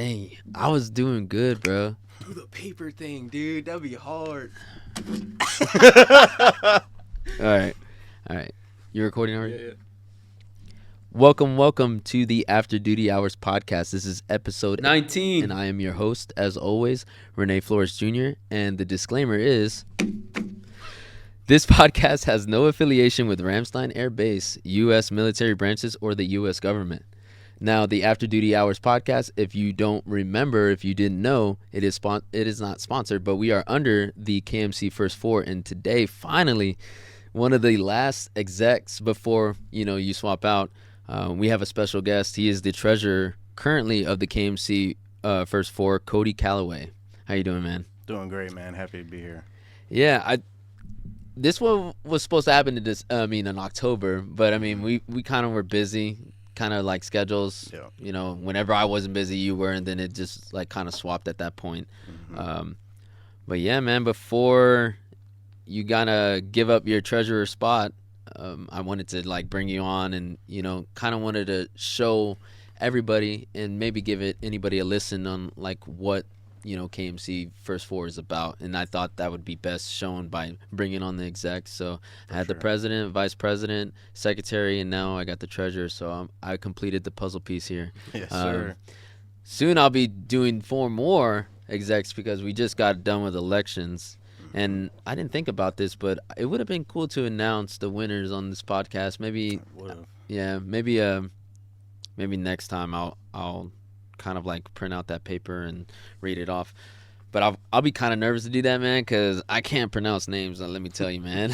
Dang, I was doing good, bro. Do the paper thing, dude. That'd be hard. All right. You recording already? Yeah. Welcome to the After Duty Hours podcast. This is episode 19. and I am your host, as always, Renee Flores Jr. And the disclaimer is, this podcast has no affiliation with Ramstein Air Base, U.S. military branches, or the U.S. government. Now, the After Duty Hours podcast, if you don't remember, if you didn't know, it is not sponsored, but we are under the KMC First Four. And today, finally, one of the last execs before, you swap out, we have a special guest. He is the treasurer currently of the KMC First Four, Cody Calloway. How you doing, man? Doing great, man. Happy to be here. Yeah, this one was supposed to happen in October, but we kind of were busy, kind of like schedules. Yeah. Whenever I wasn't busy, you were, and then it just like kind of swapped at that point. Mm-hmm. But yeah, man, before you gotta give up your treasurer spot, I wanted to like bring you on and kind of wanted to show everybody and maybe give anybody a listen on like what KMC First Four is about, and I thought that would be best shown by bringing on the execs. So I had the president, vice president, secretary, and now I got the treasurer. So I completed the puzzle piece here. Yes, sir. Soon I'll be doing 4 more execs because we just got done with elections. And I didn't think about this, but it would have been cool to announce the winners on this podcast. Maybe next time I'll kind of like print out that paper and read it off. But I'll be kind of nervous to do that, man, because I can't pronounce names. Let me tell you, man.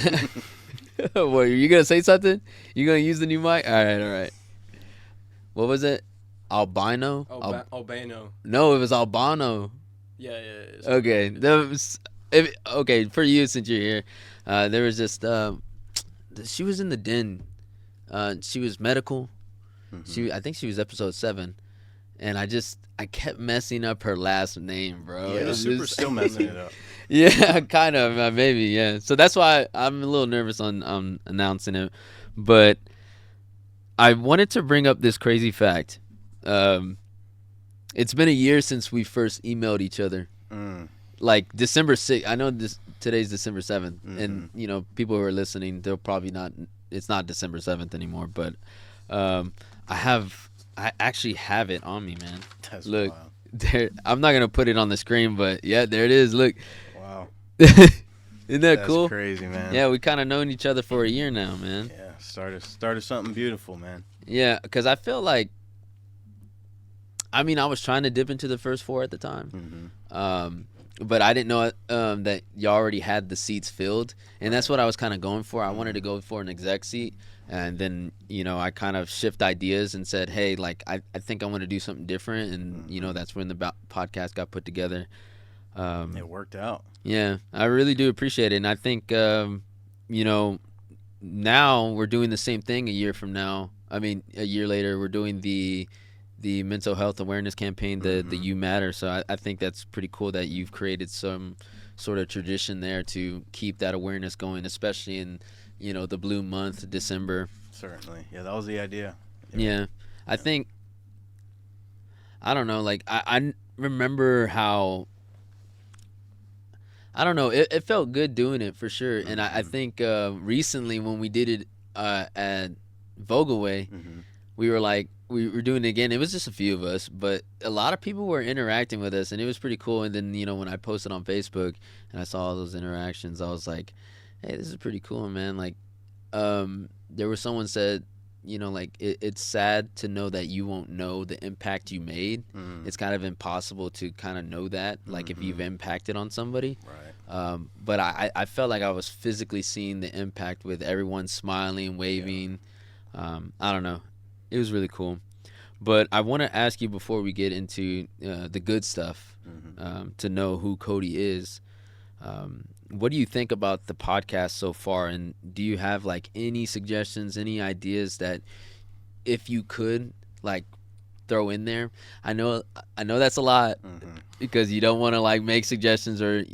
What, are you gonna say something? You gonna use the new mic? All right. What was it? Albino? Albano. No, it was Albano. Yeah. Okay. Okay, for you, since you're here, there was just she was in the den. She was medical. Mm-hmm. I think she was episode 7, and I kept messing up her last name, bro. Yeah, super still messing it up. Yeah, kind of, maybe, yeah. So that's why I'm a little nervous on announcing it, but I wanted to bring up this crazy fact. It's been a year since we first emailed each other. Like December 6th. I know today's December 7th, and people who are listening, they'll probably not. It's not December 7th anymore, but I actually have it on me, man. That's Look, wild. there. I'm not gonna put it on the screen, but yeah, there it is. Look. Wow. Isn't that cool? That's crazy, man. Yeah, we kind of known each other for a year now, man. Yeah, started something beautiful, man. Yeah, because I feel like, I was trying to dip into the First Four at the time. But I didn't know that you already had the seats filled, and that's what I was kind of going for. I wanted to go for an exec seat, and then I kind of shift ideas and said, hey, like I think I want to do something different, and that's when the podcast got put together. It worked out. Yeah, I really do appreciate it, and I think now we're doing the same thing a year from now. A year later, we're doing the mental health awareness campaign, the You Matter. So I think that's pretty cool that you've created some sort of tradition there to keep that awareness going, especially in the blue month, December. Certainly. Yeah, that was the idea. Yeah. I think, I don't know, like I remember how, I don't know, it felt good doing it for sure. And I think recently when we did it at Vogelway, we were like, we were doing it again. It was just a few of us, but a lot of people were interacting with us, and it was pretty cool. And then, when I posted on Facebook and I saw all those interactions, I was like, hey, this is pretty cool, man. Like, there was someone said, like, it's sad to know that you won't know the impact you made. It's kind of impossible to kind of know that, like, if you've impacted on somebody. Right. But I felt like I was physically seeing the impact with everyone smiling, waving. I don't know. It was really cool. But I want to ask you before we get into the good stuff, to know who Cody is. What do you think about the podcast so far? And do you have like any suggestions, any ideas that if you could like throw in there? I know that's a lot because you don't want to like make suggestions or,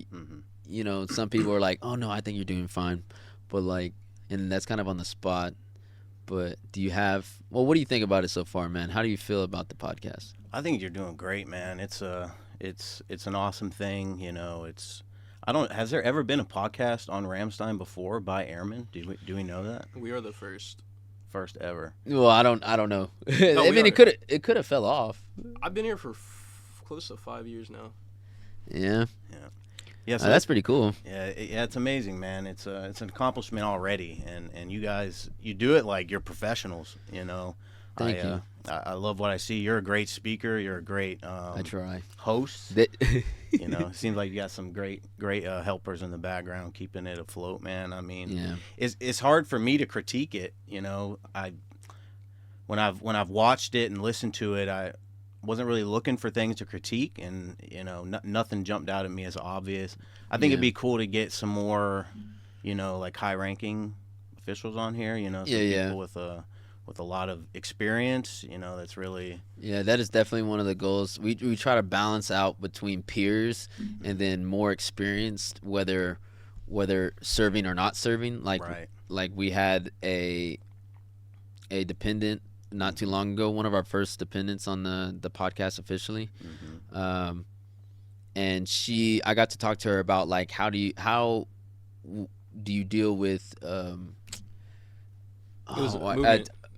some people are like, oh no, I think you're doing fine. But like, and that's kind of on the spot. But do you have? Well, what do you think about it so far, man? How do you feel about the podcast? I think you're doing great, man. It's an awesome thing. You know, has there ever been a podcast on Ramstein before by airmen? Do we know that? We are the first. First ever. Well, I don't know. No, I mean, it could have fell off. I've been here for close to 5 years now. Yeah. Yeah, so That's pretty cool. Yeah, it's amazing, man. It's an accomplishment already, and you guys, you do it like you're professionals. You know, Thank you. I love what I see. You're a great speaker. You're a great I try. host. You know, it seems like you got some great helpers in the background keeping it afloat, man. I mean, Yeah. it's hard for me to critique it. You know, when I've watched it and listened to it, I wasn't really looking for things to critique, and you know, nothing jumped out at me as obvious. I think it'd be cool to get some more, you know, like high-ranking officials on here. You know, some people with a lot of experience. You know, that's really that is definitely one of the goals. We try to balance out between peers and then more experienced, whether serving or not serving. Like we had a dependent not too long ago, one of our first dependents on the podcast officially. And I got to talk to her about like how do you deal with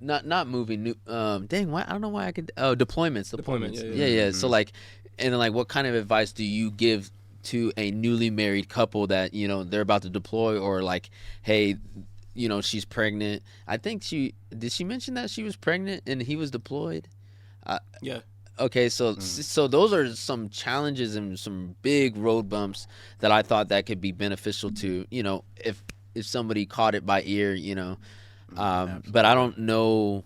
not moving dang, why I don't know why I could deployments. Yeah. So like, and like what kind of advice do you give to a newly married couple that, you know, they're about to deploy, or like, hey, you know, she's pregnant. I think she mention that she was pregnant and he was deployed? Yeah. Okay, so those are some challenges and some big road bumps that I thought that could be beneficial to, you know, if somebody caught it by ear, you know. But I don't know.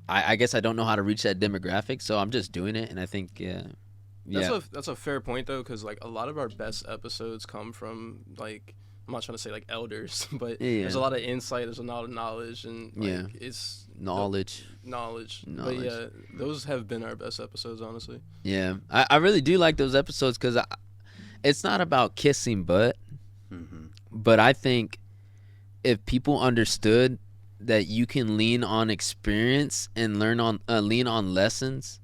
I guess I don't know how to reach that demographic, so I'm just doing it, and I think That's a fair point though, because like a lot of our best episodes come from like, I'm not trying to say like elders, but there's a lot of insight, there's a lot of knowledge, and like it's knowledge. But yeah, those have been our best episodes, honestly. Yeah, I really do like those episodes because it's not about kissing butt, but I think if people understood that you can lean on experience and lean on lessons,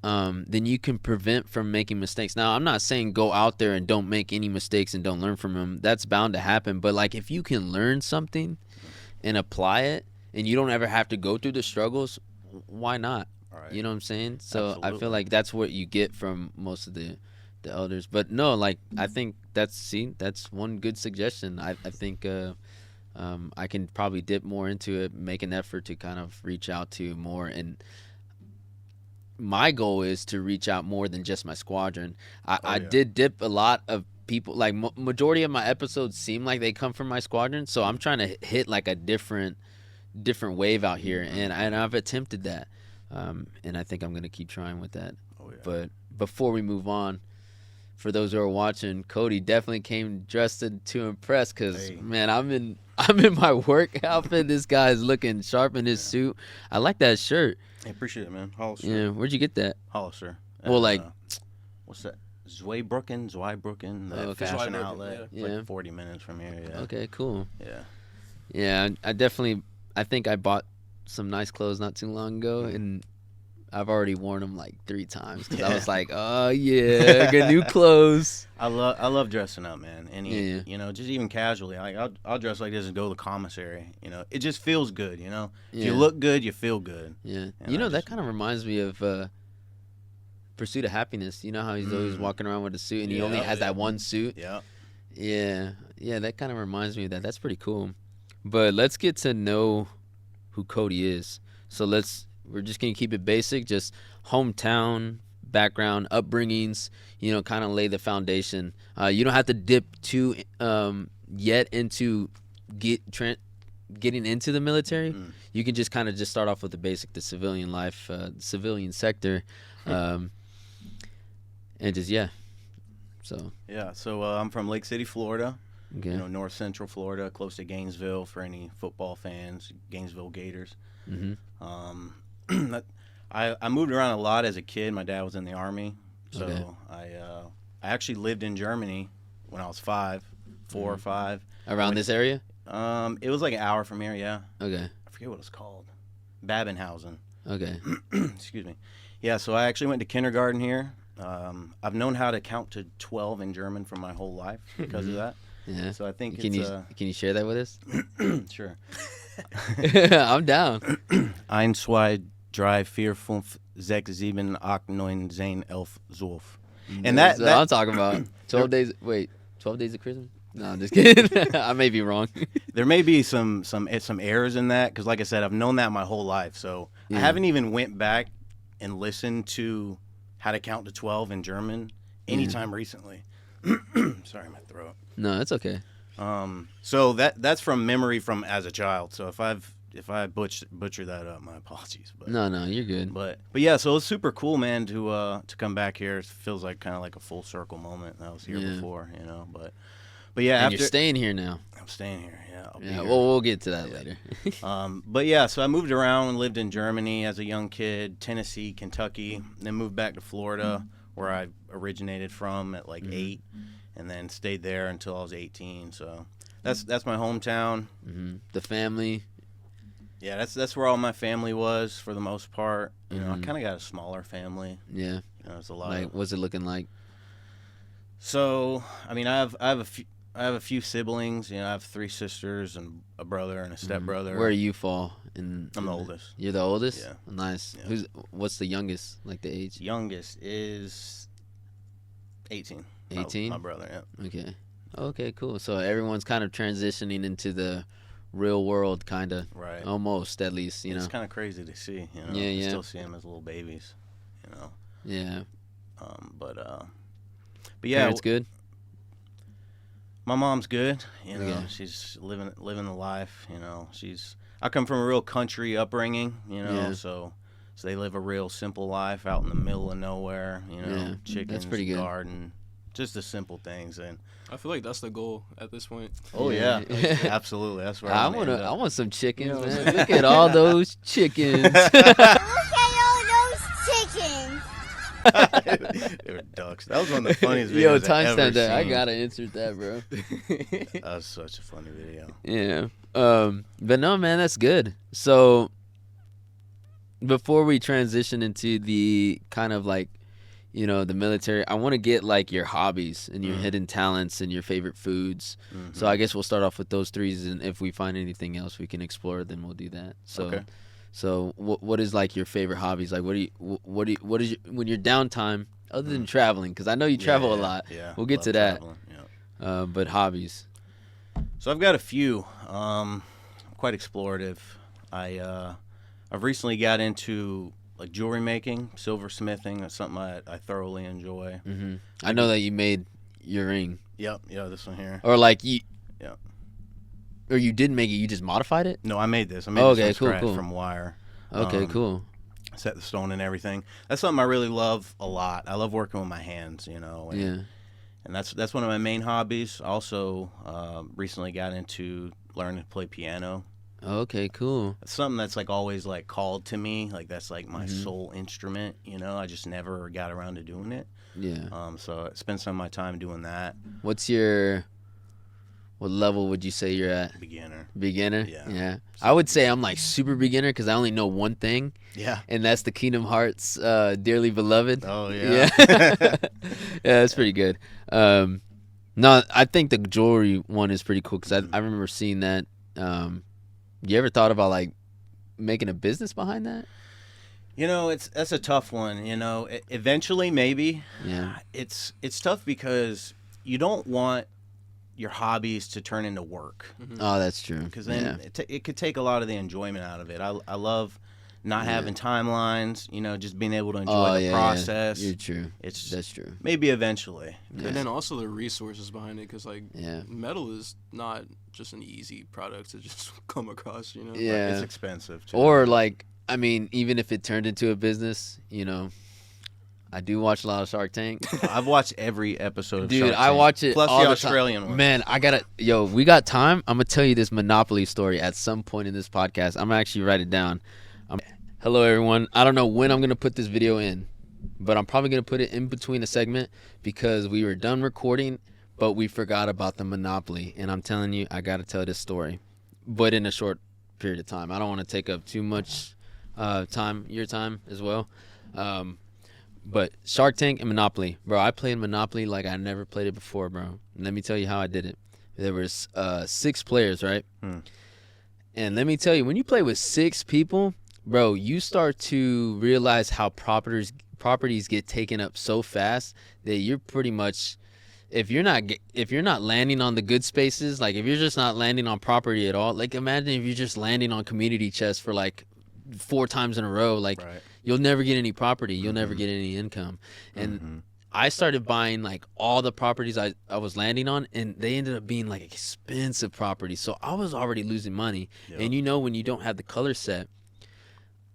then you can prevent from making mistakes. Now, I'm not saying go out there and don't make any mistakes and don't learn from them. That's bound to happen. But like, if you can learn something and apply it, and you don't ever have to go through the struggles, why not? Right. You know what I'm saying? So absolutely. I feel like that's what you get from most of the elders. But no, like, I think that's one good suggestion. I think I can probably dip more into it, make an effort to kind of reach out to more. And my goal is to reach out more than just my squadron. I did dip a lot of people, like majority of my episodes seem like they come from my squadron. So I'm trying to hit like a different wave out here. And I've attempted that. And I think I'm going to keep trying with that. But before we move on, for those who are watching, Cody definitely came dressed to impress because, man, I'm in my work outfit. This guy is looking sharp in his suit. I like that shirt. I appreciate it, man. Hollister. Yeah, where'd you get that? Hollister. Well, like, what's that? Zweibrücken, the fashion outlet. Yeah. Like 40 minutes from here. Yeah. Okay, cool. Yeah. Yeah, I think I bought some nice clothes not too long ago, and I've already worn them like 3 times because I was like, oh yeah, I got new clothes. I love dressing up, man. And you know, just even casually, I'll dress like this and go to the commissary. You know, it just feels good. You know, if you look good, you feel good. Yeah, and you know, that kind of reminds me of Pursuit of Happiness. You know how he's always walking around with a suit and he only has that one suit. Yeah. That kind of reminds me of that. That's pretty cool. But let's get to know who Cody is. So we're just going to keep it basic, just hometown, background, upbringings, you know, kind of lay the foundation. You don't have to dip too yet into getting into the military. You can just kind of just start off with the basic, the civilian life, civilian sector, and just, So I'm from Lake City, Florida. Okay. You know, north central Florida, close to Gainesville for any football fans, Gainesville Gators. I moved around a lot as a kid. My dad was in the Army, so I actually lived in Germany when I was 4 or 5. Around this area? It was like an hour from here. Yeah. Okay. I forget what it's called. Babenhausen. Okay. Excuse me. Yeah. So I actually went to kindergarten here. I've known how to count to 12 in German for my whole life because of that. Yeah. So I think can you share that with us? Sure. I'm down. 1, 2, 3, 4, 5, 6, 7, 8, 9, 10, 11, 12. And That's what I'm talking about. 12 days. Wait, 12 days of Christmas? No, I'm just kidding. I may be wrong. There may be some errors in that because, like I said, I've known that my whole life. So I haven't even went back and listened to how to count to 12 in German anytime recently. Sorry, my throat. No, it's okay. So that's from memory from as a child. So if I butcher that up, my apologies. But no, you're good. But yeah, so it's super cool, man, to come back here. It feels like kind of like a full circle moment. I was here before, But yeah, and you're staying here now. I'm staying here. Yeah. Yeah. Well, we'll get to that later. But yeah, so I moved around and lived in Germany as a young kid, Tennessee, Kentucky, and then moved back to Florida, where I originated from at like 8, and then stayed there until I was 18. So that's my hometown. The family. Yeah, that's where all my family was for the most part. I kind of got a smaller family. Yeah. It's a lot. Like, what's it looking like? So, I mean, I have a few siblings. I have 3 sisters and a brother and a stepbrother. Where do you fall? I'm the oldest. You're the oldest? Yeah. Nice. Yeah. What's the youngest? Like the age? Youngest is 18. 18? My brother, yeah. Okay. Okay, cool. So everyone's kind of transitioning into the real world, kind of. Right. Almost, at least, It's kind of crazy to see, Yeah, I still see them as little babies, Yeah. But yeah. Parents good? My mom's good. Okay. She's living the life. I come from a real country upbringing. So they live a real simple life out in the middle of nowhere. Chickens, that's pretty good. Garden, just the simple things. And I feel like that's the goal at this point. oh yeah, absolutely. That's where I want some chickens, man. Look at all those chickens. Look at all those chickens. They were ducks. That was one of the funniest videos Yo, I've ever timestamp that. I seen. gotta insert that, bro. That was such a funny video. Yeah. But no, man, that's good. So before we transition into the kind of like, the military, I want to get like your hobbies and your hidden talents and your favorite foods. So I guess we'll start off with those 3, and if we find anything else we can explore, then we'll do that. So Okay. So what is like your favorite hobbies? Like what is your, when you're downtime other than traveling? Because I know you travel a lot. Yeah, we'll get love to that. traveling, yeah. But hobbies. So I've got a few. I'm quite explorative. I've recently got into like jewelry making, silversmithing. That's something I thoroughly enjoy. I know that you made your ring. Yep. Yeah, this one here. Or like you. Yep. Or you didn't make it. You just modified it. No, I made this. I made this from scratch cool. from wire. Okay, cool. Set the stone and everything. That's something I really love a lot. I love working with my hands. And, Yeah. And that's one of my main hobbies. Also, recently got into learning to play piano. Okay, cool. It's something that's like always like called to me. Like that's like my sole instrument. I just never got around to doing it. Yeah. So I spend some of my time doing that. What level would you say you're at? Beginner. Beginner? Yeah. I would say I'm like super beginner because I only know one thing. Yeah. And that's the Kingdom Hearts Dearly Beloved. Oh, yeah. Yeah, that's pretty good. No, I think the jewelry one is pretty cool because I remember seeing that. You ever thought about like making a business behind that? That's a tough one. Eventually maybe. Yeah. It's tough because you don't want your hobbies to turn into work. Oh, that's true. Because then it could take a lot of the enjoyment out of it. I love not having timelines, just being able to enjoy the process. Yeah. You're true. That's true. Maybe eventually. And then also the resources behind it, because metal is not just an easy product to just come across, Yeah. It's expensive too. Or like, I mean, even if it turned into a business, I do watch a lot of Shark Tank. I've watched every episode of Dude, Shark Tank. I watch it plus all the the Australian one. Man, we got time? I'm going to tell you this Monopoly story at some point in this podcast. I'm going to actually write it down. Hello, everyone. I don't know when I'm going to put this video in, but I'm probably going to put it in between a segment because we were done recording, but we forgot about the Monopoly. And I'm telling you, I got to tell this story, but in a short period of time. I don't want to take up too much your time as well. But Shark Tank and Monopoly, bro. I played Monopoly like I never played it before, bro. And let me tell you how I did it. There was 6 players, right? And let me tell you, when you play with 6 people, bro, you start to realize how properties get taken up so fast that you're pretty much, if you're not landing on the good spaces, like if you're just not landing on property at all, like imagine if you're just landing on community chests for like 4 times in a row, like you'll never get any property, you'll never get any income. And I started buying like all the properties I was landing on, and they ended up being like expensive properties. So I was already losing money. And when you don't have the color set,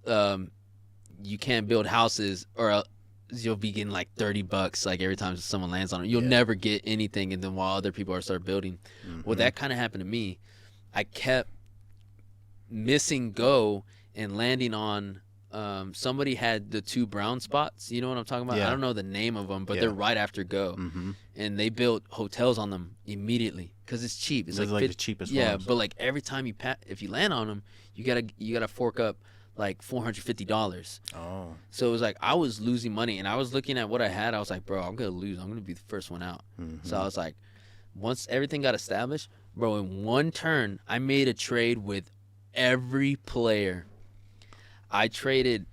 you can't build houses, or you'll be getting like $30 like every time someone lands on it. You'll never get anything, and then while other people are start building. Well, that kind of happened to me. I kept missing go and landing on somebody had the 2 brown spots. You know what I'm talking about? I don't know the name of them, but they're right after go. And they built hotels on them immediately because it's cheap. It's like the cheapest ones. ones. But like every time if you land on them, you gotta fork up like $450. So it was like I was losing money, and I was looking at what I had. I was like, bro, I'm gonna lose. I'm gonna be the first one out. So I was like, once everything got established, bro, in one turn, I made a trade with every player. I traded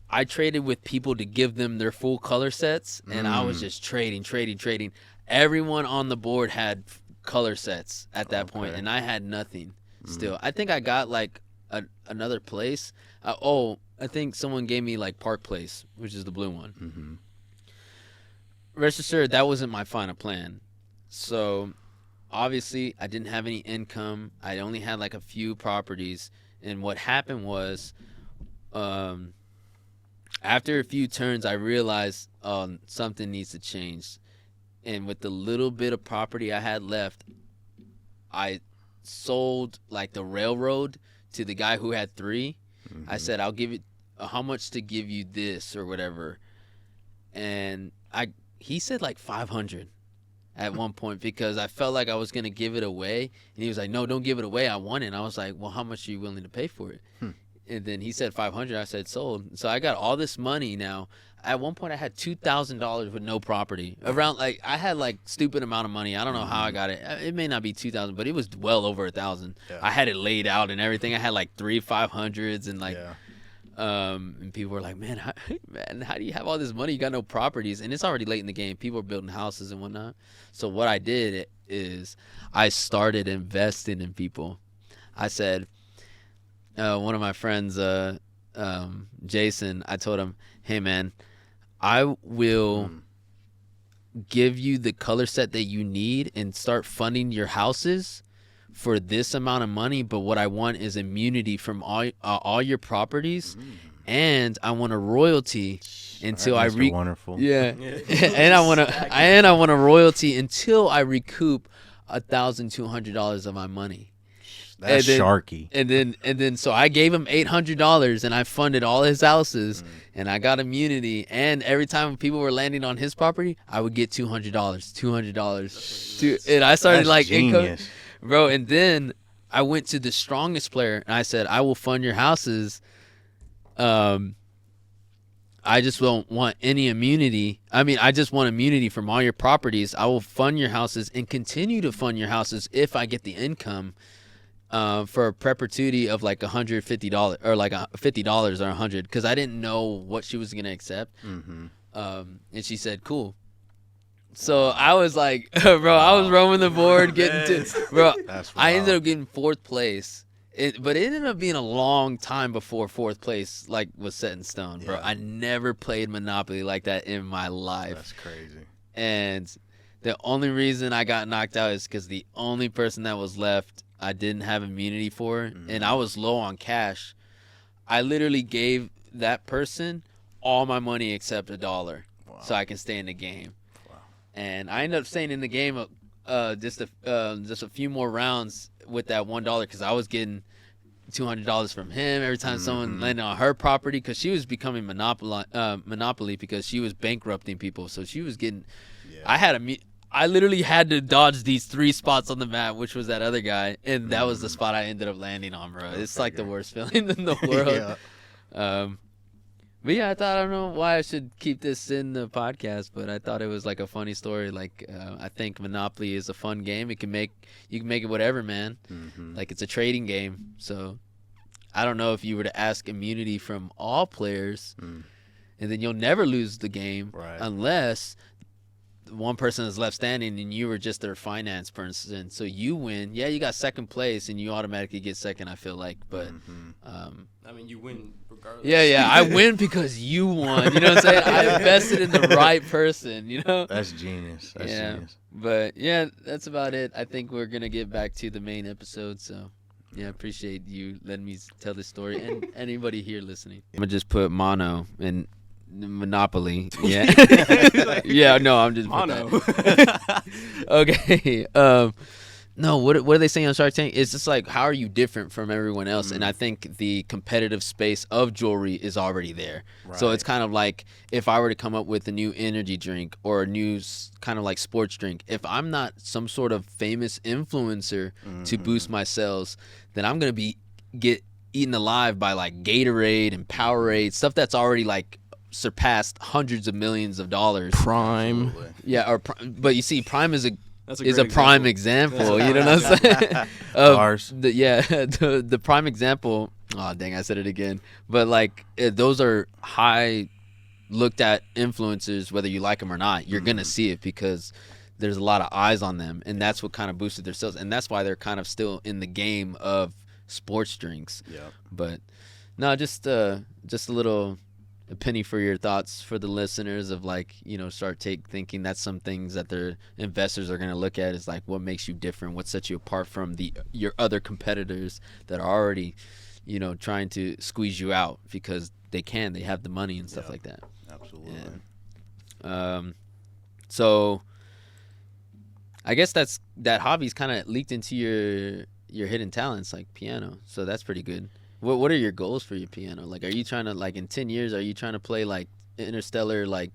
with people to give them their full color sets, and I was just trading. Everyone on the board had color sets at that point, and I had nothing still. I think I got like another place. I think someone gave me like Park Place, which is the blue one. Rest assured, that wasn't my final plan. So obviously I didn't have any income. I only had like a few properties, and what happened was after a few turns I realized something needs to change. And with the little bit of property I had left, I sold like the railroad to the guy who had 3. I said, I'll give it how much to give you this or whatever. And he said like 500 at one point, because I felt like I was going to give it away. And he was like, no, don't give it away. I want it. And I was like, well, how much are you willing to pay for it? And then he said 500. I said sold. So I got all this money now. At one point I had $2,000 with no property. Around like I had like stupid amount of money. I don't know how I got it. It may not be 2,000, but it was well over 1,000. I had it laid out and everything. I had like 3 500s and like and people were like, man, how do you have all this money? You got no properties, and it's already late in the game. People are building houses and whatnot. So what I did is I started investing in people. I said, one of my friends, Jason, I told him, hey man, I will give you the color set that you need and start funding your houses for this amount of money, but what I want is immunity from all your properties, and I want a royalty until wonderful. and I want a royalty until I recoup $1,200 of my money. That's sharky. And then so I gave him $800 and I funded all his houses and I got immunity. And every time people were landing on his property, I would get $200. And I started like genius. Bro, and then I went to the strongest player and I said, I will fund your houses. I just don't want any immunity. I mean, I just want immunity from all your properties. I will fund your houses and continue to fund your houses if I get the income. For a perpetuity of like $150 or like $50 or 100, because I didn't know what she was gonna accept. And she said, "Cool." So I was like, "Bro, I was roaming the board, getting to, bro." I ended up getting 4th place. But it ended up being a long time before 4th place like was set in stone, bro. I never played Monopoly like that in my life. That's crazy. And the only reason I got knocked out is because the only person that was left, I didn't have immunity for, and I was low on cash. I literally gave that person all my money except $1 so I can stay in the game. And I ended up staying in the game just a few more rounds with that $1 because I was getting $200 from him every time someone landed on her property, because she was becoming monopoly because she was bankrupting people. So she was getting. I I literally had to dodge these 3 spots on the map, which was that other guy, and that was the spot I ended up landing on, bro. It's like the worst feeling in the world. But yeah, I don't know why I should keep this in the podcast, but I thought it was like a funny story. Like, I think Monopoly is a fun game. You can make it whatever, man. Mm-hmm. Like, it's a trading game. So I don't know if you were to ask immunity from all players, and then you'll never lose the game unless one person is left standing and you were just their finance person. So you win. Yeah, you got second place and you automatically get second, I feel like. But I mean, you win regardless. Yeah, I win because you won. You know what I'm saying? I invested in the right person, you know? That's genius. That's genius. But yeah, that's about it. I think we're going to get back to the main episode. So yeah, I appreciate you letting me tell this story and anybody here listening. I'm going to just put mono in Monopoly. Yeah. Yeah, no, I'm just mono. Okay. No, what are they saying on Shark Tank? It's just like, how are you different from everyone else? And I think the competitive space of jewelry is already there. Right. So it's kind of like if I were to come up with a new energy drink or a new kind of like sports drink, if I'm not some sort of famous influencer to boost my sales, then I'm going to get eaten alive by like Gatorade and Powerade, stuff that's already like surpassed hundreds of millions of dollars. Prime. Absolutely. Yeah, but you see, Prime is a example. prime example. You know what I'm saying? Ours. The prime example. Oh, dang, I said it again. But like, those are high looked at influencers, whether you like them or not. You're gonna see it because there's a lot of eyes on them, and that's what kind of boosted their sales, and that's why they're kind of still in the game of sports drinks. Yeah. But no, just a little. A penny for your thoughts for the listeners of like, you know, start thinking that's some things that their investors are going to look at is like what makes you different, what sets you apart from your other competitors that are already, you know, trying to squeeze you out because they have the money and stuff like that. Absolutely. Yeah. So I guess that hobby's kind of leaked into your hidden talents like piano. So that's pretty good. What are your goals for your piano? Like, are you trying to, like, in 10 years, are you trying to play, like, Interstellar, like,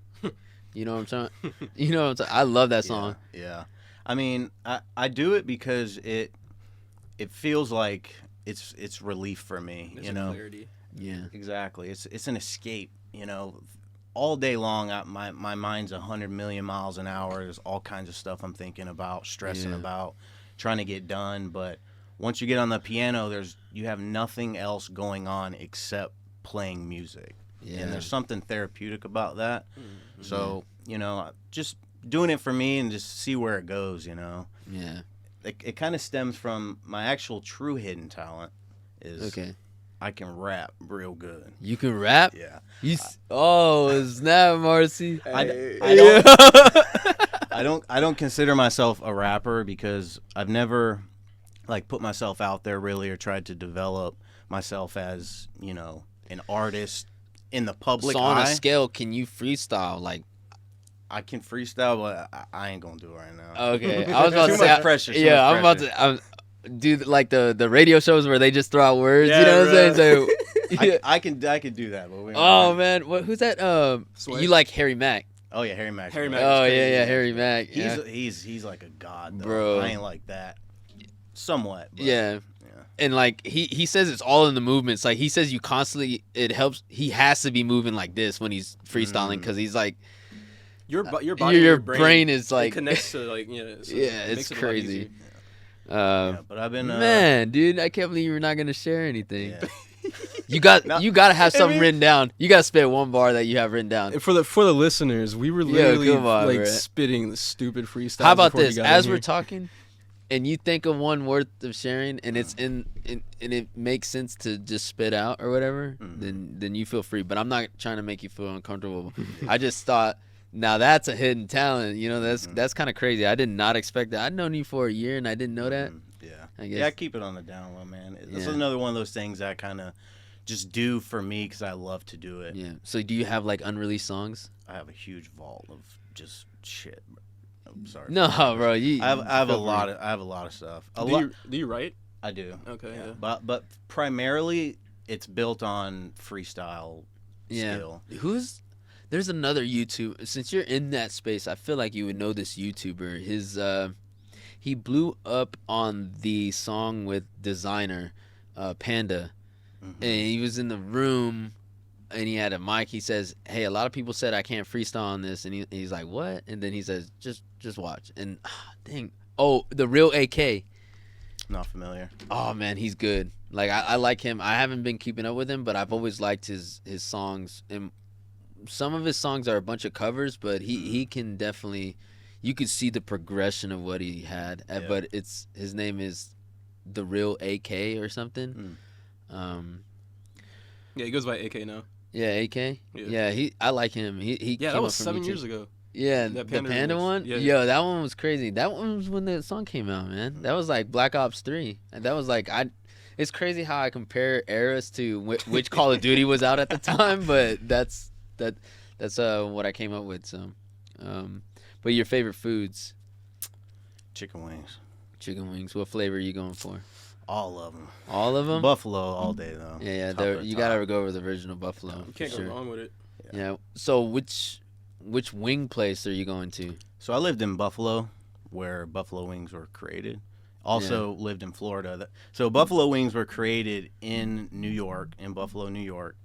you know what I'm trying? You know what I'm saying? I love that song. Yeah. I mean, I do it because it feels like it's relief for me, There's you know? clarity. Yeah. Exactly. It's an escape, you know? All day long, my mind's 100 million miles an hour. There's all kinds of stuff I'm thinking about, stressing about, trying to get done, but once you get on the piano, you have nothing else going on except playing music. Yeah. And there's something therapeutic about that. Mm-hmm. So, you know, just doing it for me and just see where it goes, you know. Yeah. It kind of stems from my actual true hidden talent is I can rap real good. You can rap? Yeah. Snap, Marcy. I don't consider myself a rapper because I've never like put myself out there really or tried to develop myself as, you know, an artist in the public eye. So on a scale, can you freestyle? Like, I can freestyle, but I ain't gonna do it right now. Okay, I was about to say much pressure. I'm about to do like the radio shows where they just throw out words. You know what I'm saying? So, I can do that. But man, who's that? You like Harry Mack? Oh yeah, Harry Mack. Harry Mack. Oh yeah, Harry Mack. Yeah. He's like a god, though. Bro. I ain't like that. Somewhat. But, yeah. And like he says it's all in the movements. Like he says it helps. He has to be moving like this when he's freestyling because he's like your body, your brain is like it connects to like so it's crazy. But I've been man, dude, I can't believe you're not gonna share anything. Yeah. You got to have something written down. You got to spit one bar that you have written down. And for the listeners, we were literally spitting the stupid freestyle. How about this? As we're talking, and you think of one worth of sharing, and it's and it makes sense to just spit out or whatever, then you feel free. But I'm not trying to make you feel uncomfortable. I just thought, now that's a hidden talent. You know, that's kind of crazy. I did not expect that. I'd known you for a year, and I didn't know that. Yeah. I guess. Yeah, I keep it on the down low, man. It's another one of those things I kind of just do for me because I love to do it. Yeah. So do you have like unreleased songs? I have a huge vault of just shit. I'm sorry. No, bro. I have a lot of stuff. Do you write? I do. Okay. Yeah. But primarily it's built on freestyle skill. There's There's another YouTube. Since you're in that space, I feel like you would know this YouTuber. He blew up on the song with Designer, Panda, and he was in the room, and he had a mic. He says, "Hey, a lot of people said I can't freestyle on this," and he's like, "What?" And then he says, "Just watch." And dang, the real AK. Not familiar. Oh man, he's good. Like I like him. I haven't been keeping up with him, but I've always liked his songs. And some of his songs are a bunch of covers, but he can definitely, you could see the progression of what he had. Yeah. But his name is The Real AK or something. Yeah, he goes by AK now. Yeah, AK. Yeah, I like him. He that was 7 years ago. Yeah, the Panda one? Yeah. Yo, that one was crazy. That one was when the song came out, man. That was like Black Ops 3. And that was like, it's crazy how I compare eras to which Call of Duty was out at the time, but that's what I came up with. So, but your favorite foods? Chicken wings. Chicken wings. What flavor are you going for? All of them. All of them? Buffalo all day, though. Yeah. You got to go with the original buffalo. You can't go wrong with it. Yeah. So which wing place are you going to? So I lived in Buffalo, where buffalo wings were created. Also lived in Florida. So buffalo wings were created in New York, in Buffalo, New York.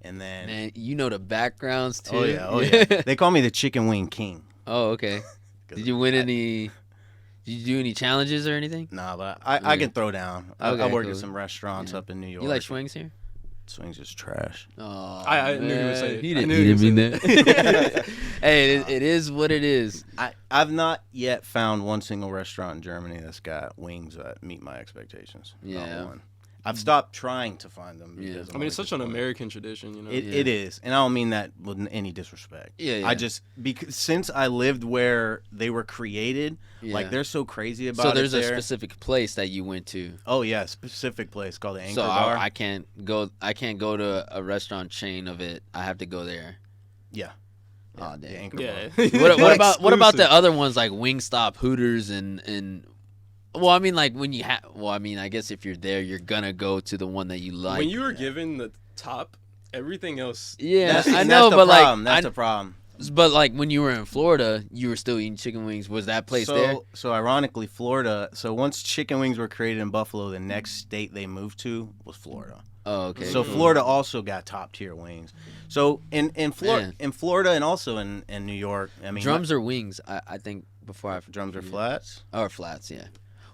And then... Man, you know the backgrounds, too. Oh, yeah. They call me the Chicken Wing King. Oh, okay. Did you win any... Did you do any challenges or anything? Nah, but I can throw down. I work at some restaurants up in New York. You like swings here? Swings is trash. Oh, I knew he would say it. He didn't mean that. Hey, it is what it is. I've not yet found one single restaurant in Germany that's got wings that meet my expectations. Yeah. Not one. I've stopped trying to find them. Yeah. I mean, it's such an American tradition, you know. It is, and I don't mean that with any disrespect. Yeah. I just because since I lived where they were created, like they're so crazy about it. So there's a specific place that you went to. Oh yeah, specific place called the Anchor so Bar. I can't go to a restaurant chain of it. I have to go there. Yeah. Oh dang. Yeah. What about the other ones like Wingstop, Hooters, and well, I mean, like when you I guess if you're there, you're gonna go to the one that you like. When you were given the top, everything else. Yeah, I know, but that's the problem. But like when you were in Florida, you were still eating chicken wings. Was that place there? So ironically, Florida. So once chicken wings were created in Buffalo, the next state they moved to was Florida. Oh, okay. So Florida also got top tier wings. So in Florida and also in New York, I mean, drums or wings? I think before drums or flats. Or flats, yeah.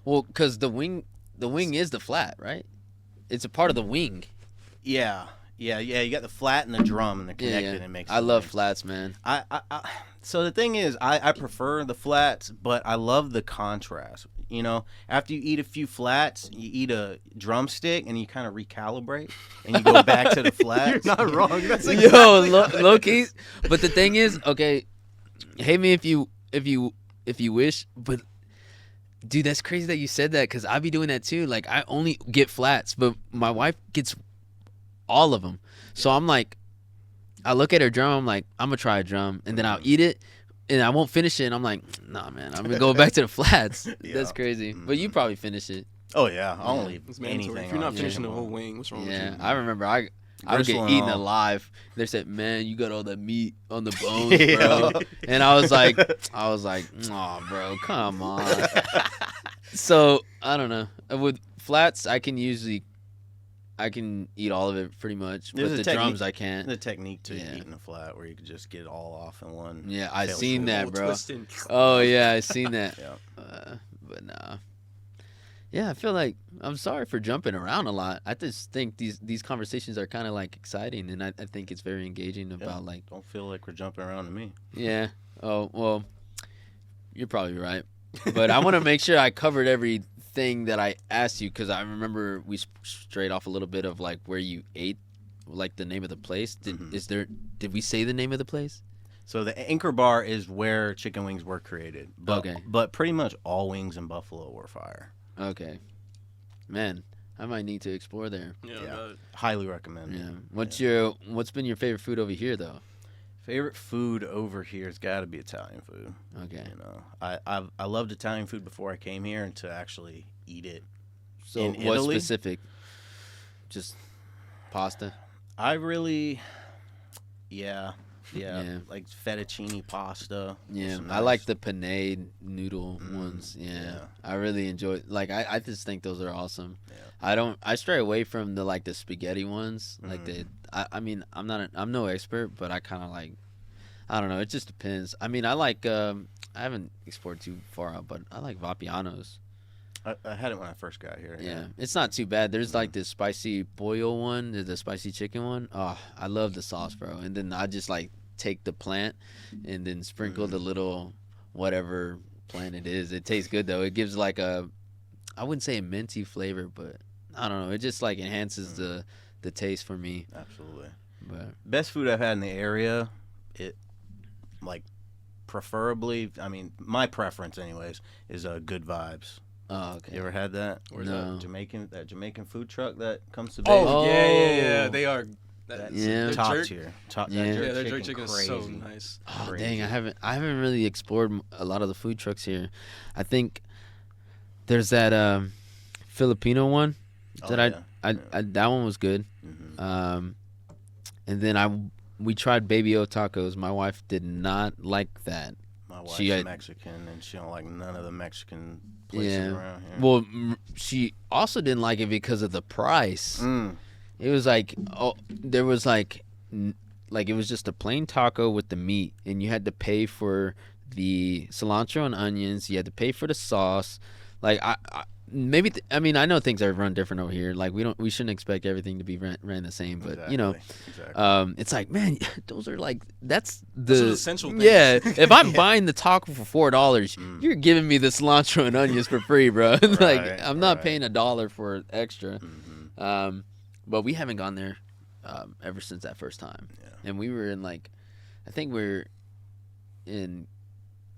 Well, because the wing is the flat, right? It's a part of the wing. Yeah. You got the flat and the drum, and they're connected. And it makes. I love flats, man. So the thing is, I prefer the flats, but I love the contrast. You know, after you eat a few flats, you eat a drumstick, and you kind of recalibrate, and you go back to the flats. You're not wrong. That's low key. But the thing is, okay, hate me if you wish, but. Dude, that's crazy that you said that because I be doing that too. Like, I only get flats, but my wife gets all of them. So I'm like, I look at her drum, I'm like, I'm going to try a drum. And then I'll eat it, and I won't finish it. And I'm like, nah, man, I'm going to go back to the flats. That's crazy. But you probably finish it. Oh, yeah. I'll only anything. If you're not finishing the whole wing, what's wrong with you? Yeah, I remember I would get eaten alive. They said, "Man, you got all that meat on the bones, bro." And I was like, "Oh, bro, come on." So I don't know. With flats, I can eat all of it pretty much. But the drums, I can't. The technique to eating a flat where you can just get it all off in one. Yeah, I seen that, bro. Twisting. Oh yeah, I seen that. Yeah. But nah. Yeah, I feel like I'm sorry for jumping around a lot. I just think these conversations are kind of like exciting, and I think it's very engaging about like. Don't feel like we're jumping around to me. Yeah. Oh well, you're probably right, but I want to make sure I covered everything that I asked you because I remember we strayed off a little bit of like where you ate, like the name of the place. Did we say the name of the place? So the Anchor Bar is where chicken wings were created. But pretty much all wings in Buffalo were fire. Okay. Man, I might need to explore there. Yeah. Highly recommend. Yeah. What's been your favorite food over here though? Favorite food over here has got to be Italian food. Okay. You know, I loved Italian food before I came here, and to actually eat it. So in what Italy, specific? Just pasta. I really, yeah. Yeah, like fettuccine pasta. Yeah, Nice. I like the penne noodle ones. Yeah, I really enjoy. Like, I just think those are awesome. Yeah. I stray away from the spaghetti ones. Like I mean, I'm no expert, but I kind of like. I don't know. It just depends. I mean, I like. I haven't explored too far out, but I like Vapianos. I had it when I first got here. Yeah, it's not too bad. There's like this spicy boil one, the spicy chicken one. Oh, I love the sauce, bro. And then I just like take the plant and then sprinkle the little whatever plant it is. It tastes good though. It gives like I wouldn't say a minty flavor, but I don't know. It just like enhances the taste for me. Absolutely. But best food I've had in the area, it like preferably. I mean, my preference, anyways, is Good Vibes. Oh, okay. You ever had that? Where's no. that Jamaican food truck that comes to Oh, Bay? yeah. They are. Yeah. Top jerk, tier. Their jerk chicken is so nice. Oh, Crazy. dang! I haven't really explored a lot of the food trucks here. I think there's that Filipino one that that one was good. Mm-hmm. And then we tried Baby O tacos. My wife did not like that. My wife's Mexican, and she don't like none of the Mexican places around here. Well, she also didn't like it because of the price. It was like, there was like it was just a plain taco with the meat, and you had to pay for the cilantro and onions. You had to pay for the sauce. Like I mean, I know things are run different over here. Like we shouldn't expect everything to be ran the same, but exactly. it's like, man, those are like those are essential things. Yeah, if I'm buying the taco for $4, you're giving me the cilantro and onions for free, bro. Like I'm not paying $1 for extra. Mm-hmm. But we haven't gone there ever since that first time, and we were in I think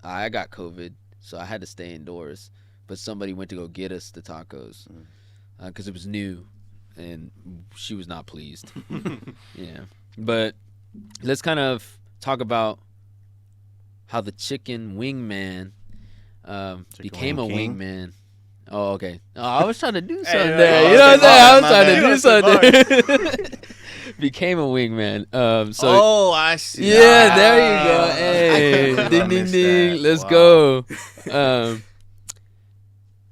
I got COVID, so I had to stay indoors. But somebody went to go get us the tacos because it was new, and she was not pleased. Yeah, but let's kind of talk about how the chicken wingman became a wingman. Oh, okay. Oh, I was trying to do something there. You know what I'm saying? I was trying to do something. Became a wingman. I see. Yeah, there you go. Hey, ding, ding, ding. Let's go.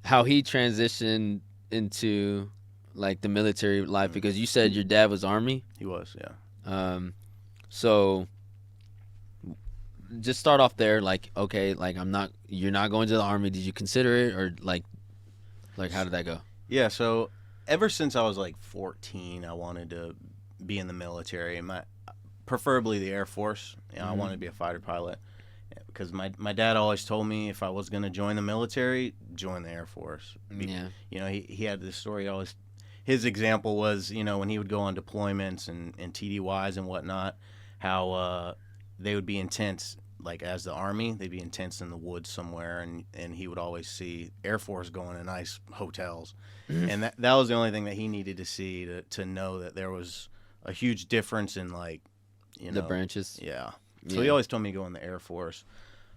How he transitioned into the military life, because you said your dad was Army. He was, yeah. So just start off there. Okay, you're not going to the Army. Did you consider it, or how did that go? Yeah. So ever since I was 14, I wanted to be in the military, preferably the Air Force. I wanted to be a fighter pilot. Because my dad always told me if I was going to join the military, join the Air Force. He had this story. His example was, when he would go on deployments and TDYs and whatnot, how they would be intense. As the Army, they'd be intense in the woods somewhere, and he would always see Air Force going to nice hotels. And that was the only thing that he needed to see to know that there was a huge difference in the branches. Yeah. So he always told me to go in the Air Force.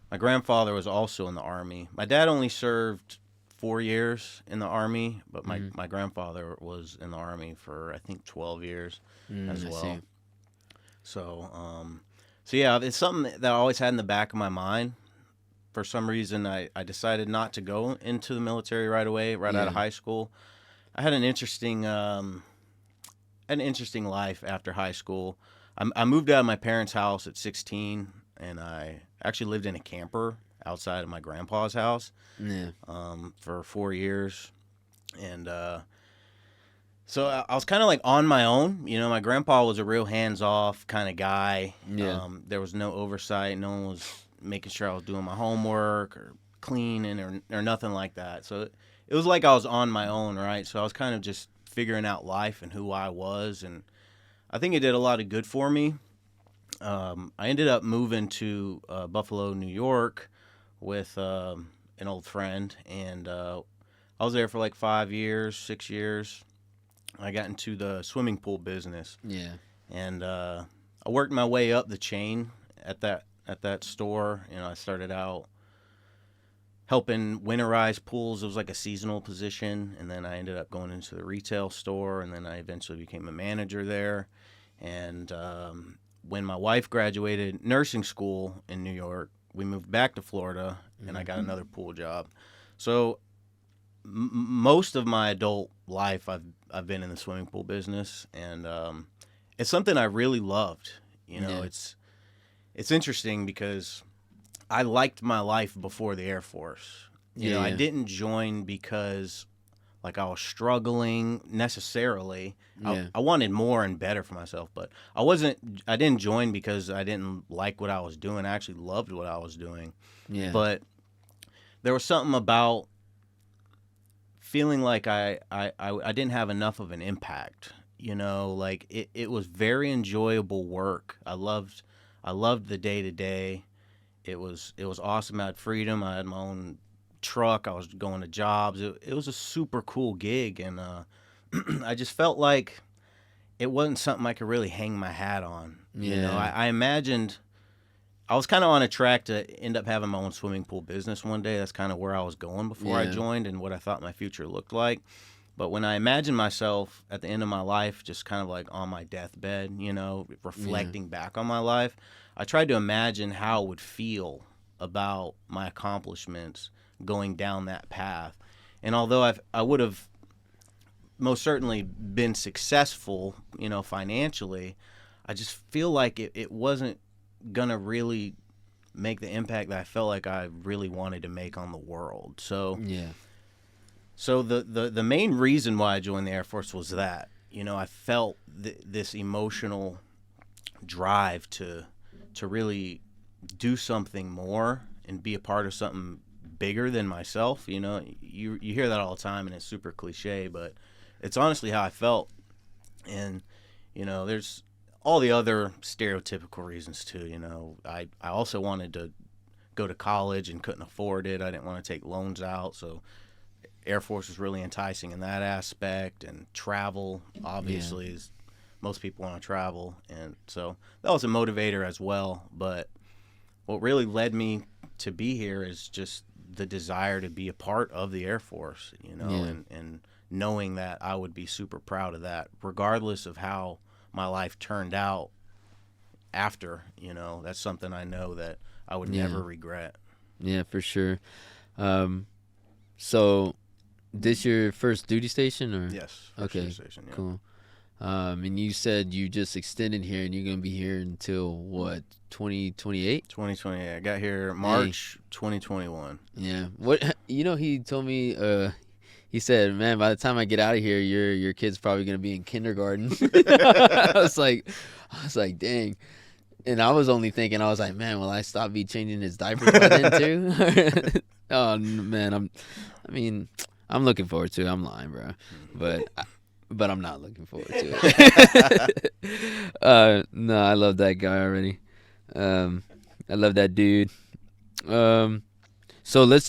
My grandfather was also in the Army. My dad only served 4 years in the Army, but my grandfather was in the Army for, I think, 12 years as well. I see. So yeah, it's something that I always had in the back of my mind. For some reason, I decided not to go into the military right away, out of high school. I had an interesting life after high school. I moved out of my parents' house at 16, and I actually lived in a camper outside of my grandpa's house for 4 years. And so I was kind of on my own. My grandpa was a real hands-off kind of guy. Yeah. There was no oversight. No one was making sure I was doing my homework or cleaning or nothing like that. So it was like I was on my own, right? So I was kind of just figuring out life and who I was, and I think it did a lot of good for me. I ended up moving to Buffalo, New York with an old friend, and I was there for 5 years, 6 years. I got into the swimming pool business. Yeah. And I worked my way up the chain at that store. I started out helping winterize pools. It was a seasonal position, and then I ended up going into the retail store, and then I eventually became a manager there. And when my wife graduated nursing school in New York, we moved back to Florida, and I got another pool job. So most of my adult life, I've been in the swimming pool business, and it's something I really loved. It's interesting because I liked my life before the Air Force. I didn't join because like I was struggling necessarily. I wanted more and better for myself, but I didn't join because I didn't like what I was doing. I actually loved what I was doing. Yeah. But there was something about feeling like I didn't have enough of an impact. Like it was very enjoyable work. I loved the day to day. It was awesome. I had freedom. I had my own truck. I was going to jobs. It was a super cool gig, and I just felt like it wasn't something I could really hang my hat on. I imagined I was kind of on a track to end up having my own swimming pool business one day. That's kind of where I was going before I joined and what I thought my future looked like. But when I imagined myself at the end of my life, just kind of like on my deathbed, reflecting back on my life, I tried to imagine how it would feel about my accomplishments going down that path. And although I would have most certainly been successful, financially, I just feel like it wasn't going to really make the impact that I felt like I really wanted to make on the world. So the main reason why I joined the Air Force was that, I felt this emotional drive to really do something more and be a part of something bigger than myself. You hear that all the time, and it's super cliche, but it's honestly how I felt. And there's all the other stereotypical reasons too. I also wanted to go to college and couldn't afford it. I didn't want to take loans out, so Air Force was really enticing in that aspect. And travel, obviously, is most people want to travel, and so that was a motivator as well. But what really led me to be here is just the desire to be a part of the Air Force, and knowing that I would be super proud of that, regardless of how my life turned out after. That's something I know that I would never regret. Yeah, for sure. So this your first duty station, or? Yes. Duty station, yeah. Cool. And you said you just extended here, and you're going to be here until what, 2028? 2028. I got here March 2021. Yeah. What, he told me, he said, man, by the time I get out of here, your kid's probably going to be in kindergarten. I was like, dang. And I was only thinking, I was like, man, will I stop changing his diapers by then too? Oh man, I'm looking forward to it. I'm lying, bro. But I'm not looking forward to it. No, I love that guy already. I love that dude. So let's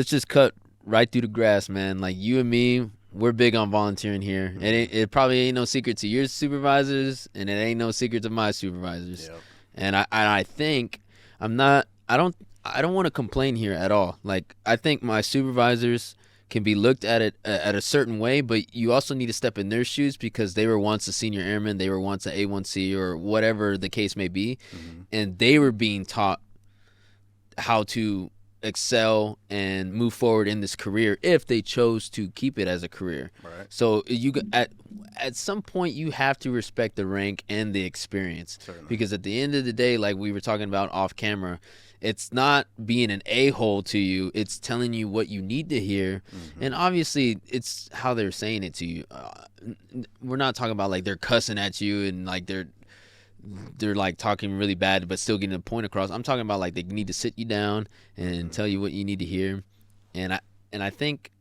just cut right through the grass, man. Like you and me, we're big on volunteering here. It probably ain't no secret to your supervisors, and it ain't no secret to my supervisors. Yep. And I think I don't want to complain here at all. Like I think my supervisors can be looked at it at a certain way, but you also need to step in their shoes because they were once a senior airman, they were once an A1C or whatever the case may be, and they were being taught how to excel and move forward in this career if they chose to keep it as a career. Right. So at some point you have to respect the rank and the experience. Certainly. Because at the end of the day, like we were talking about off camera, it's not being an a-hole to you. It's telling you what you need to hear. And obviously, it's how they're saying it to you. We're not talking about, like, they're cussing at you and, like, they're like, talking really bad but still getting a point across. I'm talking about, like, they need to sit you down and tell you what you need to hear. And I think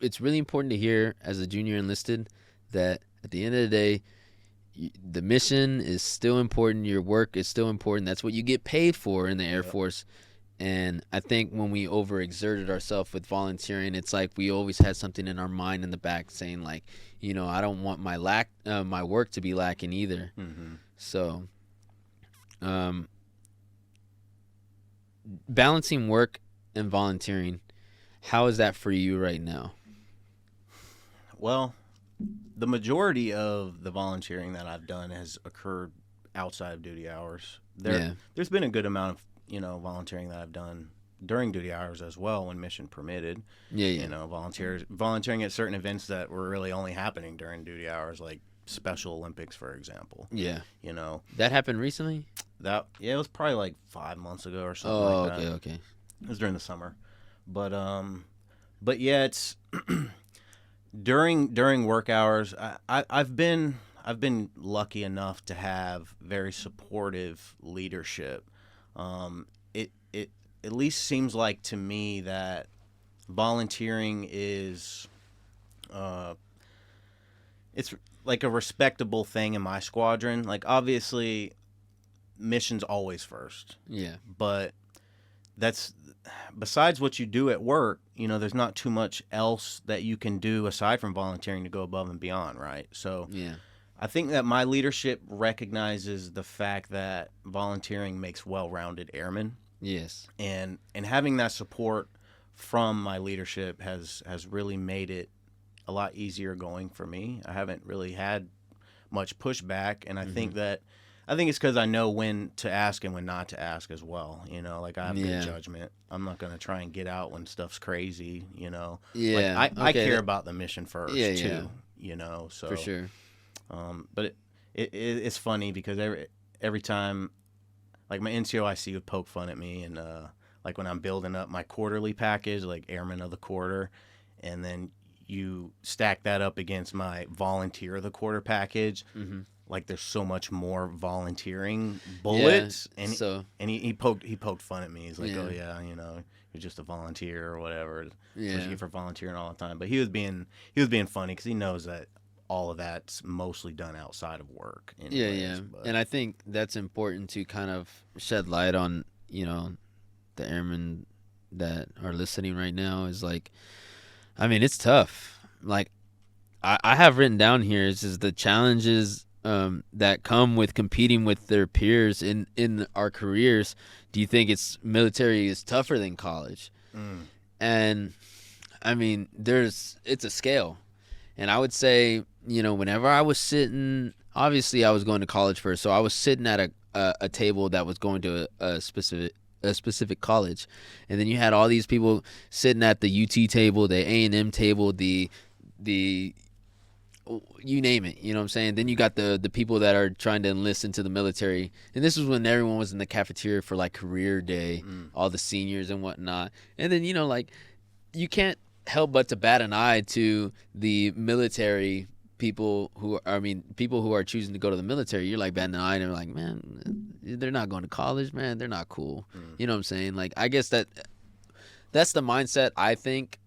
it's really important to hear as a junior enlisted that at the end of the day, the mission is still important. Your work is still important. That's what you get paid for in the Air Force. And I think when we overexerted ourselves with volunteering, it's like we always had something in our mind in the back saying, like, I don't want my work to be lacking either. So, balancing work and volunteering, how is that for you right now? Well, the majority of the volunteering that I've done has occurred outside of duty hours. There's been a good amount of, volunteering that I've done during duty hours as well when mission permitted. Volunteering at certain events that were really only happening during duty hours, like Special Olympics, for example. That happened recently. It was probably like 5 months ago or something like that. Okay. It was during the summer, but yeah, it's during work hours. I've been lucky enough to have very supportive leadership. It at least seems like to me that volunteering is it's like a respectable thing in my squadron. Like, obviously mission's always first. Yeah. But that's besides what you do at work, there's not too much else that you can do aside from volunteering to go above and beyond, right? So yeah. I think that my leadership recognizes the fact that volunteering makes well-rounded airmen. Yes. And having that support from my leadership has really made it a lot easier going for me. I haven't really had much pushback, and I think it's because I know when to ask and when not to ask as well. Like, I have good judgment. I'm not going to try and get out when stuff's crazy, Yeah. Like, I care about the mission first, too, so. For sure. But it's funny because every time, like, my NCOIC would poke fun at me, and like when I'm building up my quarterly package, like Airman of the Quarter, and then you stack that up against my Volunteer of the Quarter package, like there's so much more volunteering bullets, and he poked fun at me. He's like, oh yeah, you're just a volunteer or whatever. Pushing you for volunteering all the time. But he was being funny because he knows that all of that's mostly done outside of work. Anyways, but. And I think that's important to kind of shed light on, the airmen that are listening right now. Is like, I mean, it's tough. Like, I have written down here is the challenges that come with competing with their peers in our careers. Do you think military is tougher than college? And I mean, it's a scale. And I would say, whenever I was sitting, obviously I was going to college first, so I was sitting at a table that was going to a specific college, and then you had all these people sitting at the UT table, the A&M table, the you name it, you know what I'm saying? Then you got the people that are trying to enlist into the military, and this was when everyone was in the cafeteria for like career day, all the seniors and whatnot, and then like you can't help but to bat an eye to the military people who are choosing to go to the military. You're like batting an eye and they're like, man, they're not going to college, man, they're not cool. You know what I'm saying? Like, I guess that's the mindset I think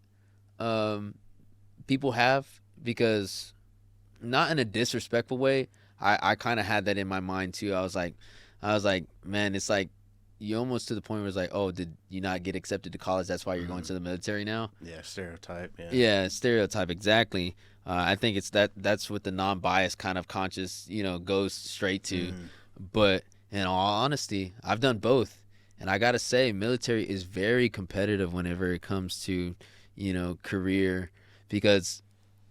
people have, because not in a disrespectful way. I kind of had that in my mind too. I was like, man, it's like you almost to the point where it's like, oh, did you not get accepted to college? That's why you're going to the military now? Yeah, stereotype. Yeah, stereotype, exactly. I think it's that's what the non-biased kind of conscious, goes straight to. But in all honesty, I've done both. And I got to say, military is very competitive whenever it comes to, career, because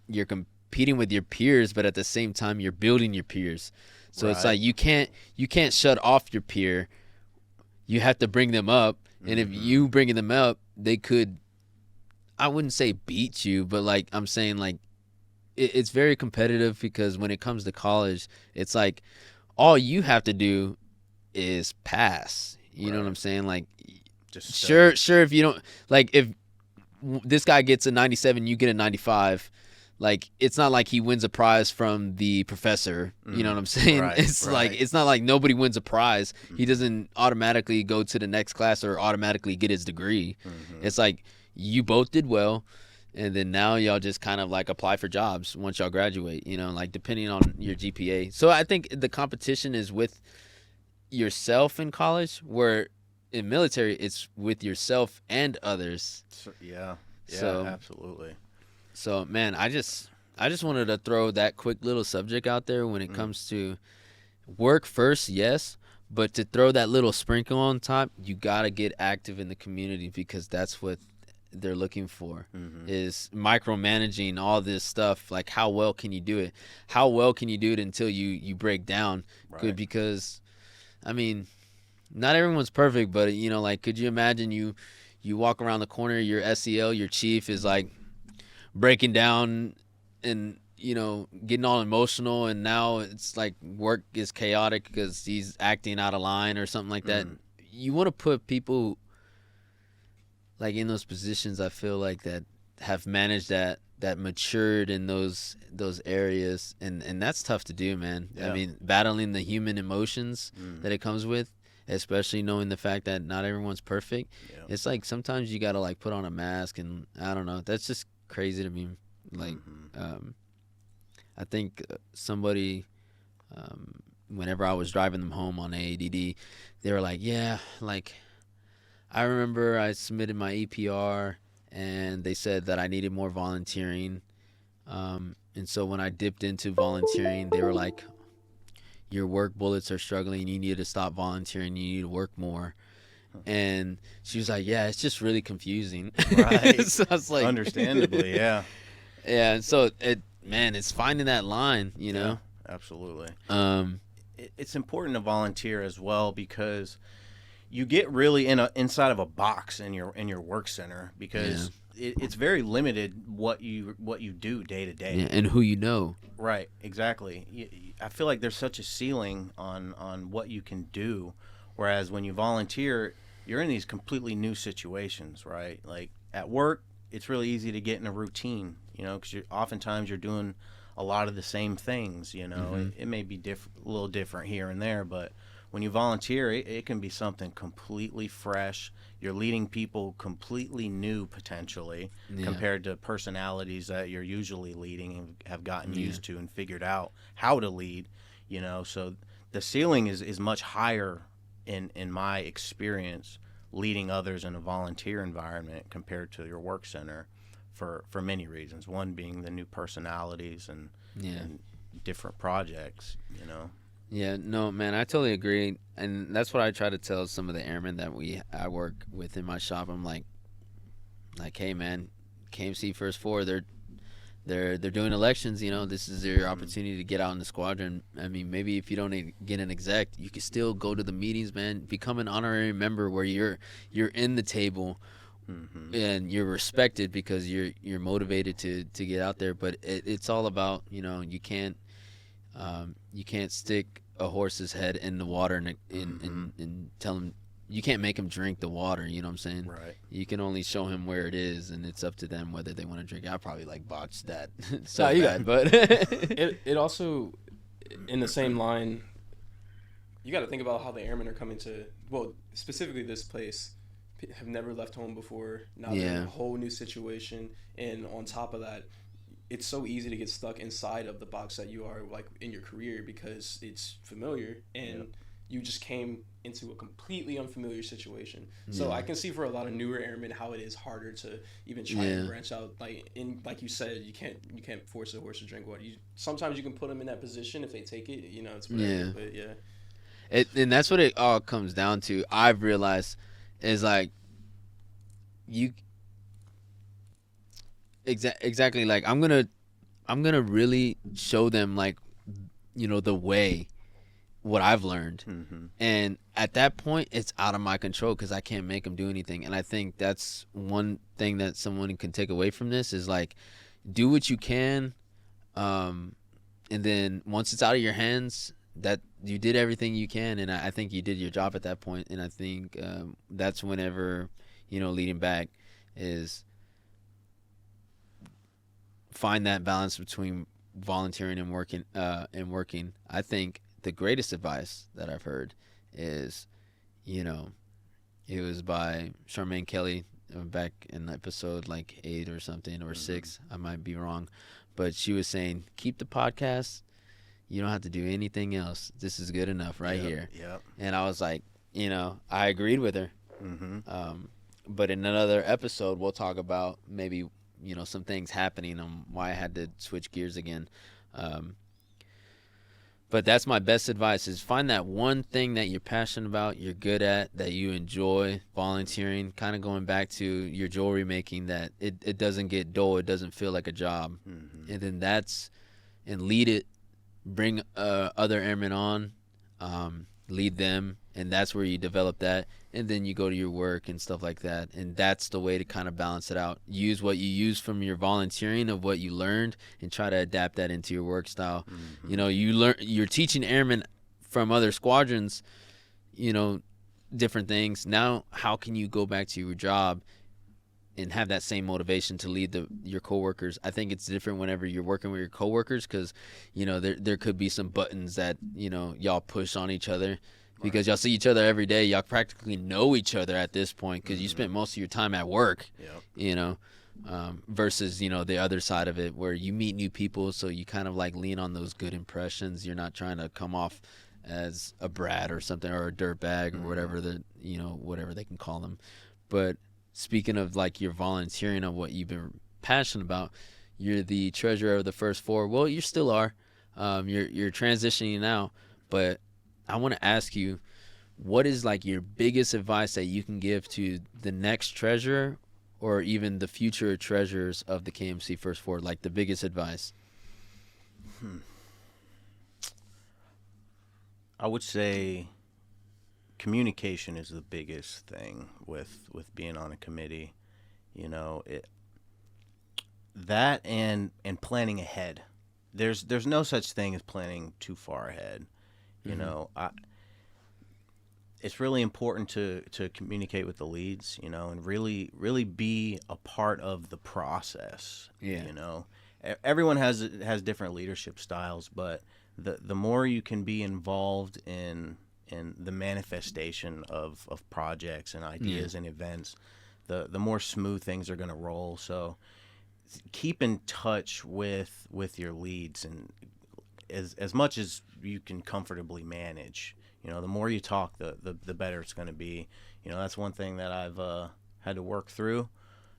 you're competing with your peers, but at the same time, you're building your peers. So It's like you can't shut off your peer. You have to bring them up, and if you bringing them up, they could, I wouldn't say beat you, but like I'm saying, like it's very competitive, because when it comes to college, it's like all you have to do is pass. You know what I'm saying? Like, just sure, if you don't, like, if this guy gets a 97, you get a 95. Like, it's not like he wins a prize from the professor. You know what I'm saying? Like, it's not like nobody wins a prize. He doesn't automatically go to the next class or automatically get his degree. It's like you both did well, and then now y'all just kind of like apply for jobs once y'all graduate, like depending on your GPA. So I think the competition is with yourself in college, where in military it's with yourself and others. Yeah, absolutely. So, man, I just wanted to throw that quick little subject out there when it comes to work first, yes, but to throw that little sprinkle on top, you got to get active in the community, because that's what they're looking for, is micromanaging all this stuff. Like, how well can you do it? How well can you do it until you break down? Right. Because, I mean, not everyone's perfect, but, you know, like, could you imagine you walk around the corner, your SEL, your chief is, like, breaking down and, you know, getting all emotional, and now it's like work is chaotic because he's acting out of line or something like that. You want to put people like in those positions, I feel like, that have managed that matured in those areas, and that's tough to do, man. I mean, battling the human emotions that it comes with, especially knowing the fact that not everyone's perfect. It's like sometimes you gotta like put on a mask, and I don't know, that's just crazy to me. Like I think somebody, whenever I was driving them home on AADD, they were like, yeah, like, I remember I submitted my EPR and they said that I needed more volunteering. And so when I dipped into volunteering, they were like, your work bullets are struggling. You need to stop volunteering. You need to work more. And she was like, yeah, it's just really confusing. Right. So I was like, understandably, yeah. Yeah. So it's finding that line, you know? Yeah, absolutely. It's important to volunteer as well, because you get really inside of a box in your work center, because it's very limited what you do day to day. Yeah, and who you know. Right, exactly. I feel like there's such a ceiling on what you can do, whereas when you volunteer, you're in these completely new situations, right? Like at work, it's really easy to get in a routine, you know, because oftentimes you're doing a lot of the same things, you know. It may be a little different here and there, but when you volunteer, it can be something completely fresh. You're leading people completely new, potentially, compared to personalities that you're usually leading and have gotten used to and figured out how to lead, you know. So the ceiling is much higher in my experience leading others in a volunteer environment compared to your work center for many reasons. One being the new personalities and different projects, you know. Yeah, no, man, I totally agree, and that's what I try to tell some of the airmen that I work with in my shop. I'm like, hey, man, KMC First 4, they're doing elections. You know, this is your opportunity to get out in the squadron. I mean, maybe if you don't get an exec, you can still go to the meetings, man. Become an honorary member where you're in the table. And you're respected because you're motivated to get out there. But it's all about, you know, you can't stick a horse's head in the water and tell him, you can't make him drink the water, you know what I'm saying? Right. You can only show him where it is, and it's up to them whether they want to drink it. I probably like botched that. So you got, but it also, in the same line, you got to think about how the airmen are coming to, well, specifically this place, have never left home before. Now they're in a whole new situation, and on top of that, it's so easy to get stuck inside of the box that you are, like, in your career, because it's familiar, and you just came into a completely unfamiliar situation. So I can see for a lot of newer airmen how it is harder to even try and branch out. Like you said, you can't force a horse to drink water. Sometimes you can put them in that position. If they take it, you know, it's whatever. But and that's what it all comes down to. I've realized is like exactly, like I'm gonna really show them, like, you know, the way, what I've learned, and at that point it's out of my control because I can't make them do anything. And I think that's one thing that someone can take away from this is, like, do what you can, and then once it's out of your hands, that you did everything you can, and I think you did your job at that point. And I think that's whenever, you know, leading back is find that balance between volunteering and working. I think the greatest advice that I've heard is, you know, it was by Charmaine Kelly back in episode like 8 or something, or 6. I might be wrong, but she was saying, keep the podcast. You don't have to do anything else. This is good enough here. Yep. And I was like, you know, I agreed with her. But in another episode, we'll talk about maybe, you know, some things happening on why I had to switch gears again. But But that's my best advice is find that one thing that you're passionate about, you're good at, that you enjoy, volunteering, kind of going back to your jewelry making, that it doesn't get dull, it doesn't feel like a job. And then and lead it, bring other airmen on, lead them, and that's where you develop that. And then you go to your work and stuff like that. And that's the way to kind of balance it out. Use what you use from your volunteering of what you learned and try to adapt that into your work style. You know, you're teaching airmen from other squadrons, you know, different things. Now, how can you go back to your job and have that same motivation to lead your coworkers? I think it's different whenever you're working with your coworkers because, you know, there could be some buttons that, you know, y'all push on each other. Because y'all see each other every day. Y'all practically know each other at this point because you spent most of your time at work, you know, versus, you know, the other side of it where you meet new people. So you kind of like lean on those good impressions. You're not trying to come off as a brat or something or a dirtbag or whatever whatever they can call them. But speaking of like your volunteering of what you've been passionate about, you're the treasurer of the first four. Well, you still are. You're transitioning now, but I want to ask you, what is like your biggest advice that you can give to the next treasurer or even the future treasurers of the KMC First Four? Like the biggest advice? I would say communication is the biggest thing with being on a committee. You know, that and planning ahead. There's no such thing as planning too far ahead. You know, it's really important to communicate with the leads, you know, and really be a part of the process. You know, everyone has different leadership styles, but the more you can be involved in the manifestation of projects and ideas and events, the more smooth things are going to roll. So keep in touch with your leads and as much as you can comfortably manage. You know, the more you talk, the better it's going to be. You know, that's one thing that I've had to work through.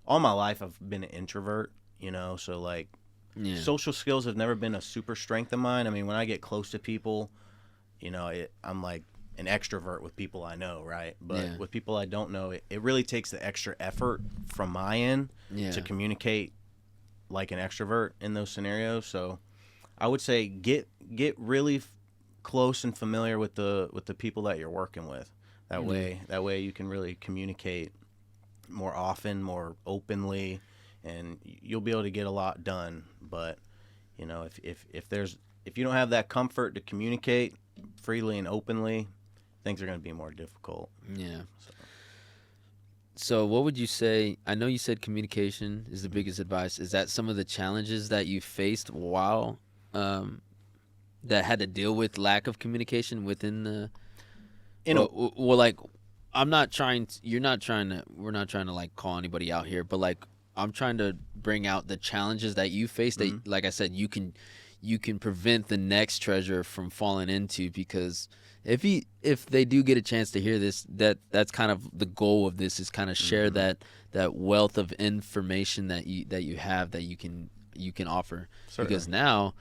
All my life, I've been an introvert, you know, so like social skills have never been a super strength of mine. I mean, when I get close to people, you know, I'm like an extrovert with people I know, right? But with people I don't know, it really takes the extra effort from my end to communicate like an extrovert in those scenarios. So I would say get really close and familiar with the people that you're working with. That way you can really communicate more often, more openly, and you'll be able to get a lot done. But you know, if you don't have that comfort to communicate freely and openly, things are going to be more difficult. Yeah. So what would you say? I know you said communication is the biggest advice. Is that some of the challenges that you faced while that had to deal with lack of communication within the? Well, like, we're not trying to like call anybody out here, but like I'm trying to bring out the challenges that you face that, like I said, you can prevent the next treasurer from falling into, because if they do get a chance to hear this, that's kind of the goal of this, is kind of share that wealth of information that you have that you can offer. Certainly. Because now,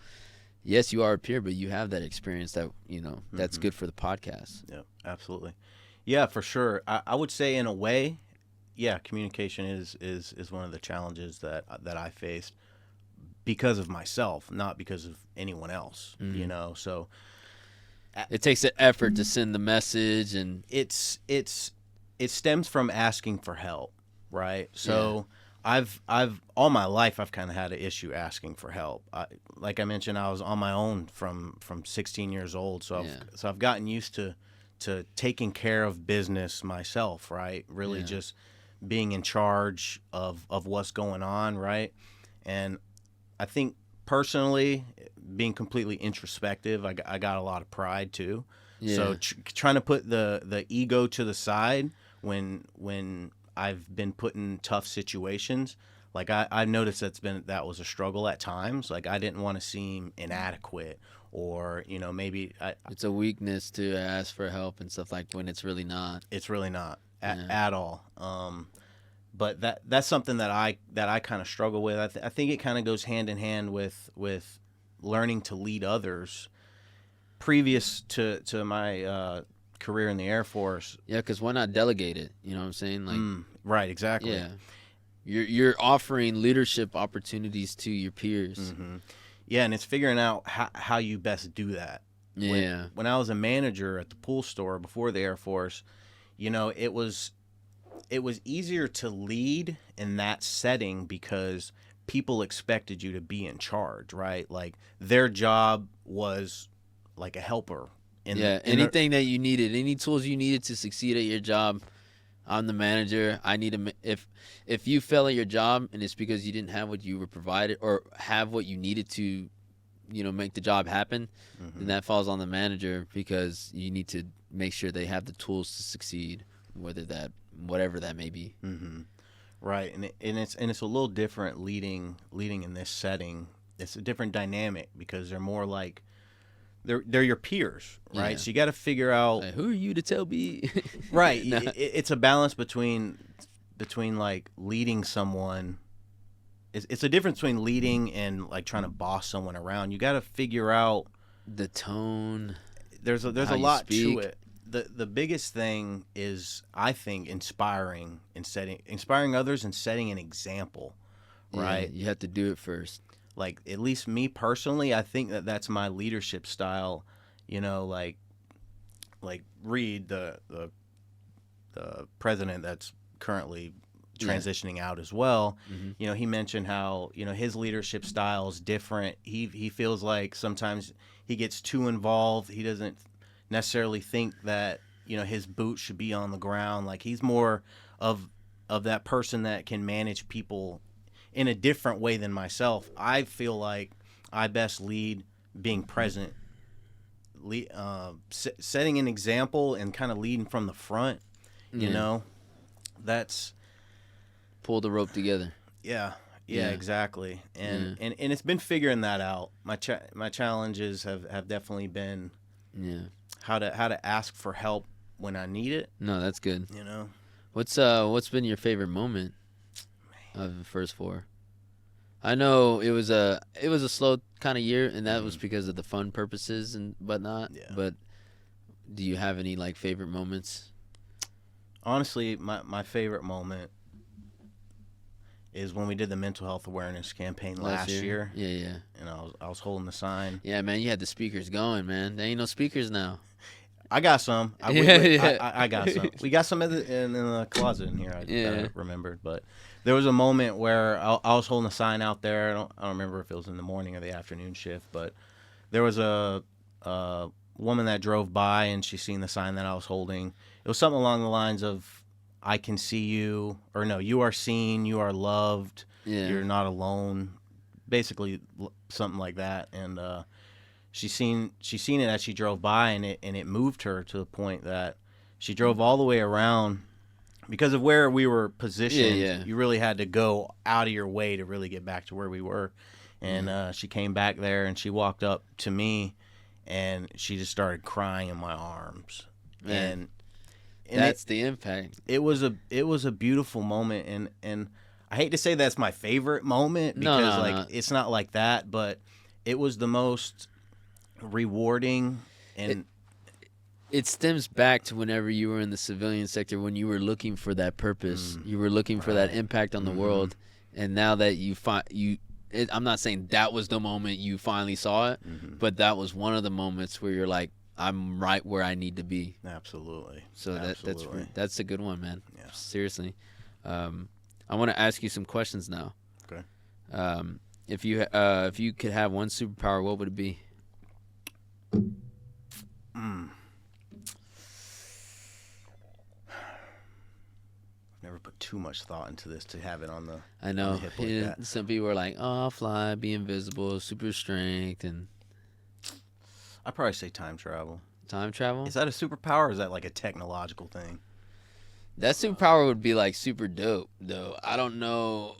yes, you are a peer, but you have that experience that, you know, that's good for the podcast. Yeah, absolutely. Yeah, for sure. I would say in a way, yeah, communication is one of the challenges that I faced because of myself, not because of anyone else, you know. So it takes an effort to send the message, and it stems from asking for help, right? So I've all my life I've kind of had an issue asking for help. Like I mentioned, I was on my own from 16 years old, so I've gotten used to taking care of business myself, right? Really just being in charge of what's going on, right? And I think personally, being completely introspective, I got a lot of pride too. Yeah. So trying to put the ego to the side when I've been put in tough situations, like I noticed that was a struggle at times. Like I didn't want to seem inadequate, or you know, maybe it's a weakness to ask for help and stuff, like when it's really not. It's really not at all. But that's something that I kind of struggle with. I think it kind of goes hand in hand with learning to lead others previous to my career in the Air Force. Yeah, because why not delegate it? You know what I'm saying? Like, right, exactly. Yeah, you're offering leadership opportunities to your peers. Mm-hmm. Yeah, and it's figuring out how you best do that. Yeah. When I was a manager at the pool store before the Air Force, you know, it was easier to lead in that setting because people expected you to be in charge, right? Like their job was like a helper. Anything that you needed, any tools you needed to succeed at your job, I'm the manager. I need to. If you fail at your job and it's because you didn't have what you were provided or have what you needed to, make the job happen, then that falls on the manager because you need to make sure they have the tools to succeed, whatever that may be. Mm-hmm. Right, and it's a little different leading in this setting. It's a different dynamic because they're more like they're your peers, right? Yeah. So you got to figure out who are you to tell me. Right, it's a balance between like leading someone. It's a difference between leading and like trying to boss someone around. You got to figure out the tone. There's a lot to it. The biggest thing is, I think, inspiring others and setting an example, right? Yeah, you have to do it first. Like, at least me personally, I think that's my leadership style. Like Reed, the president that's currently transitioning out as well. Mm-hmm. He mentioned how his leadership style is different. He feels like sometimes he gets too involved. He doesn't necessarily think that his boots should be on the ground. Like, he's more of that person that can manage people in a different way than myself. I feel like I best lead being present, setting an example and kind of leading from the front. That's pull the rope together. Yeah, exactly. And it's been figuring that out. My challenges have definitely been how to ask for help when I need it. No, that's good. What's been your favorite moment of the first 4? I know it was a slow kind of year, and that was because of the fun purposes and whatnot. Yeah. But do you have any like favorite moments? Honestly, my favorite moment is when we did the mental health awareness campaign last year. Yeah. And I was holding the sign. Yeah, man, you had the speakers going, man. There ain't no speakers now. I got some. I got some. We got some in the closet in here. I remembered, but there was a moment where I was holding a sign out there. I don't remember if it was in the morning or the afternoon shift, but there was a woman that drove by and she seen the sign that I was holding. It was something along the lines of, "I can see you," or no, "You are seen, you are loved, you're not alone." Basically, something like that. And she seen it as she drove by, and it moved her to the point that she drove all the way around. Because of where we were positioned, you really had to go out of your way to really get back to where we were. And she came back there, and she walked up to me, and she just started crying in my arms. Man. And that's the impact. It was a beautiful moment, and I hate to say that's my favorite moment because it's not like that, but it was the most rewarding. And it stems back to whenever you were in the civilian sector, when you were looking for that purpose, you were looking for that impact on the world, and now that I'm not saying that was the moment you finally saw it, but that was one of the moments where you're like, I'm right where I need to be. Absolutely. So that's a good one, man. Yeah. Seriously. I want to ask you some questions now. Okay. If you could have one superpower, what would it be? Never put too much thought into this to have it on the. I know. On the hip like that. Some people are like, "Oh, I'll fly, be invisible, super strength," and. I'd probably say time travel. Time travel? Is that a superpower or is that like a technological thing? That superpower would be like super dope, though. I don't know.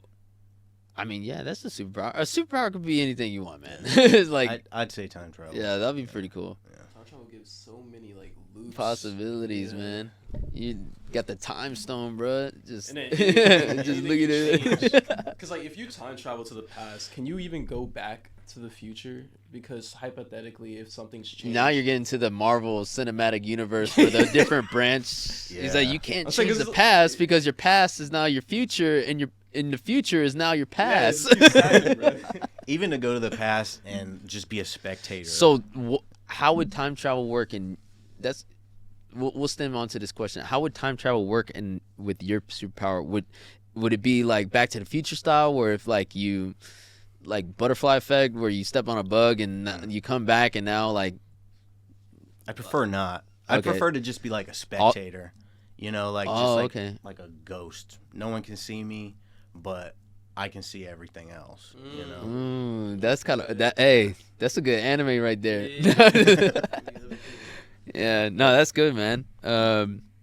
I mean, yeah, that's a superpower. A superpower could be anything you want, man. It's like I'd say time travel. Yeah, that'd be pretty cool. Yeah. Time travel gives so many like loops. Possibilities, man. You got the time stone, bro. Just look at it. Because like, if you time travel to the past, can you even go back to the future, because hypothetically, if something's changed, now you're getting to the Marvel Cinematic Universe where the different branch. Yeah. He's like, you can't change the past because your past is now your future, and the future is now your past. Yeah, it's exciting, bro. Even to go to the past and just be a spectator. So, how would time travel work? And that's we'll stem on to this question. How would time travel work and with your superpower? Would it be like Back to the Future style, where if like you like butterfly effect, where you step on a bug and you come back and now like? I prefer not. I prefer to just be like a spectator. You know, like like a ghost. No one can see me, but I can see everything else. You know, that's kind of that. Hey, that's a good anime right there. Yeah, no, that's good, man.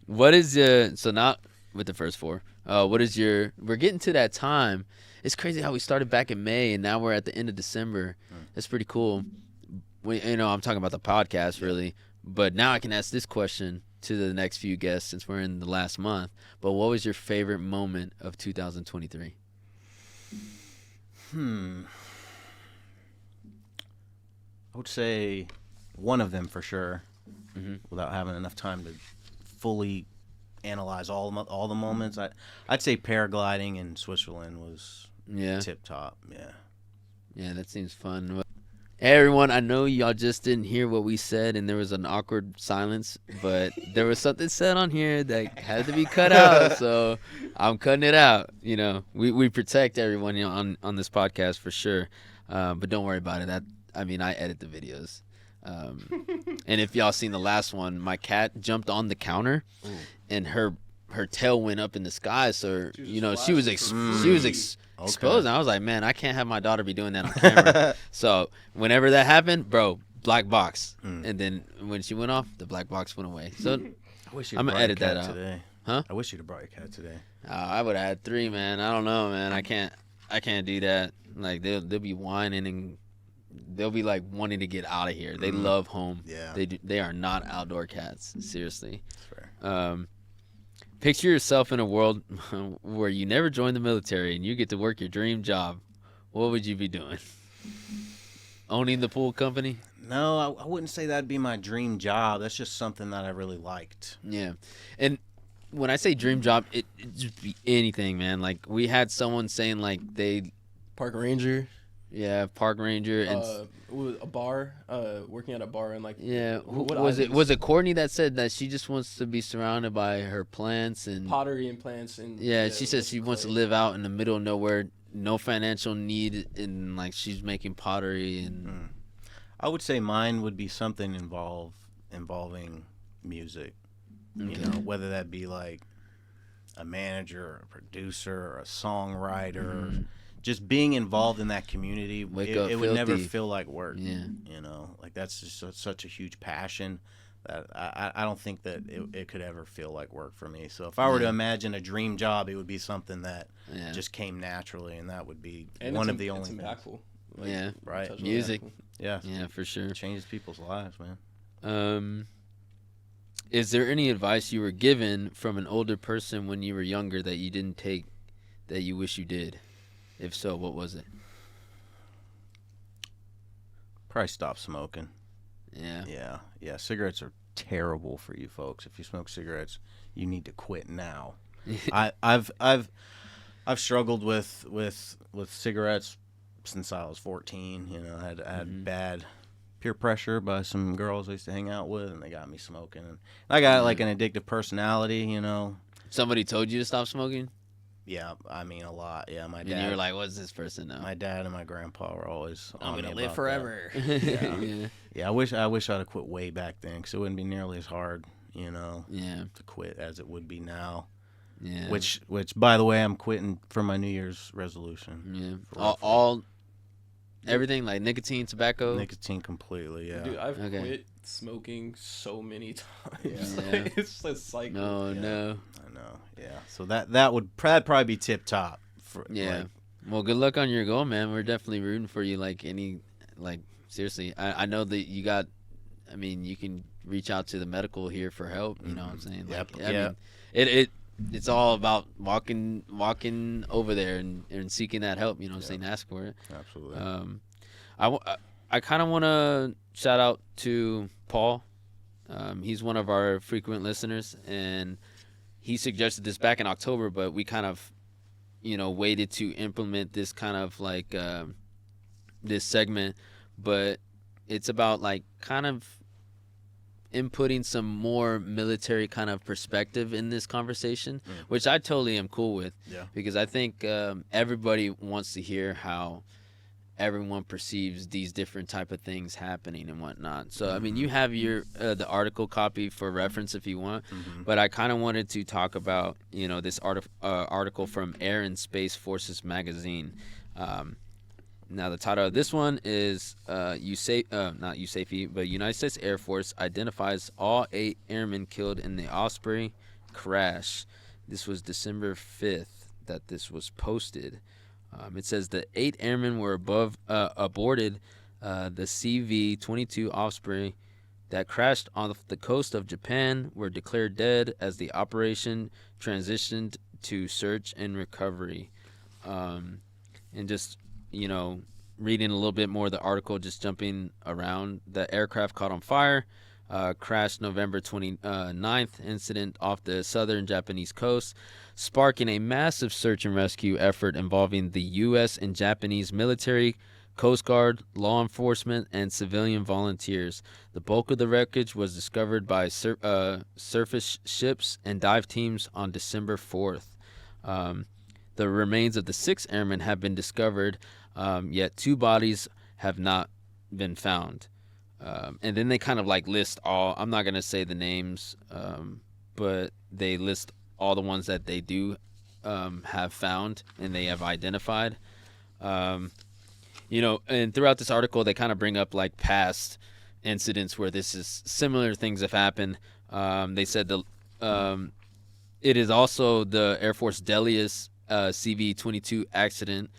What is so not with the first four? What is your? We're getting to that time. It's crazy how we started back in May and now we're at the end of December. That's pretty cool. I'm talking about the podcast really, but now I can ask this question to the next few guests since we're in the last month. But what was your favorite moment of 2023? I would say one of them for sure, without having enough time to fully analyze all the moments. I'd say paragliding in Switzerland was tip top. Yeah, that seems fun. Hey everyone, I know y'all just didn't hear what we said and there was an awkward silence, but there was something said on here that had to be cut out, so I'm cutting it out. We protect everyone on this podcast for sure, but don't worry about it. I edit the videos. And if y'all seen the last one, my cat jumped on the counter and her tail went up in the sky, so she was exposed. And I was like, man, I can't have my daughter be doing that on camera. So whenever that happened, bro, black box. And then when she went off, the black box went away. So I'm gonna edit that out today. Huh? I wish you'd have brought your cat today. I would have had 3, man. I don't know, man. I can't do that. Like they'll be whining and they'll be like wanting to get out of here. They love home. Yeah. They are not outdoor cats. Seriously. That's fair. Picture yourself in a world where you never joined the military and you get to work your dream job. What would you be doing? Owning the pool company? No, I wouldn't say that'd be my dream job. That's just something that I really liked. Yeah. And when I say dream job, it just be anything, man. Like we had someone saying like they park ranger. Yeah, park ranger and a bar, working at a bar and like was it Courtney that said that she just wants to be surrounded by her plants and pottery and plants and she says she wants to live out in the middle of nowhere, no financial need, and like she's making pottery and I would say mine would be something involving music. Okay. Whether that be like a manager or a producer or a songwriter. Just being involved in that community, it would never feel like work. Yeah. Like that's just such a huge passion that I don't think that it could ever feel like work for me. So if I were to imagine a dream job, it would be something that just came naturally, and that would be one of the only things. Impactful. Right. Music. Yeah. Yeah, for sure. It changes people's lives, man. Is there any advice you were given from an older person when you were younger that you didn't take that you wish you did? If so, what was it? Probably stop smoking. Yeah. Yeah. Cigarettes are terrible for you folks. If you smoke cigarettes, you need to quit now. I've struggled with cigarettes since I was 14. I had bad peer pressure by some girls I used to hang out with, and they got me smoking. And I got like an addictive personality. Somebody told you to stop smoking? Yeah, a lot. Yeah, my dad. And you were like, "What's this person know?" My dad and my grandpa were always. I'm gonna live forever. Yeah. I wish I'd have quit way back then, because it wouldn't be nearly as hard, to quit as it would be now. Yeah. Which, by the way, I'm quitting for my New Year's resolution. Yeah. All everything like nicotine, tobacco. Nicotine completely. Yeah. Dude, I've quit smoking so many times. Yeah. It's a cycle. No. I know. Yeah. So that'd probably be tip top. Well, good luck on your goal, man. We're definitely rooting for you. Seriously, I know that you got. I mean, you can reach out to the medical here for help. You know what I'm saying? Yep. I mean, it's all about walking over there and seeking that help. You know what I'm saying? Ask for it. Absolutely. All I kind of want to shout out to Paul. He's one of our frequent listeners, and he suggested this back in October, but we kind of, waited to implement this kind of like this segment. But it's about like kind of inputting some more military kind of perspective in this conversation, which I totally am cool with. Yeah. Because I think everybody wants to hear how everyone perceives these different type of things happening and whatnot. So I mean, you have your the article copy for reference if you want, but I kind of wanted to talk about this article from Air and Space Forces magazine. Now the title of this one is not USAFE, but United States Air Force identifies all 8 airmen killed in the Osprey crash. This was December 5th that this was posted. It says the 8 airmen were aborted the CV-22 Osprey that crashed off the coast of Japan were declared dead as the operation transitioned to search and recovery. And just, reading a little bit more of the article, just jumping around, the aircraft caught on fire, crashed November 29th, incident off the southern Japanese coast, sparking a massive search and rescue effort involving the U.S. and Japanese military, Coast Guard, law enforcement, and civilian volunteers. The bulk of the wreckage was discovered by surface ships and dive teams on December 4th. The remains of the 6 airmen have been discovered, yet 2 bodies have not been found. And then they kind of like list all, I'm not going to say the names, but they list all the ones that they do have found and they have identified. And throughout this article, they kind of bring up like past incidents where similar things have happened. They said it is also the Air Force deadliest CV-22 accident,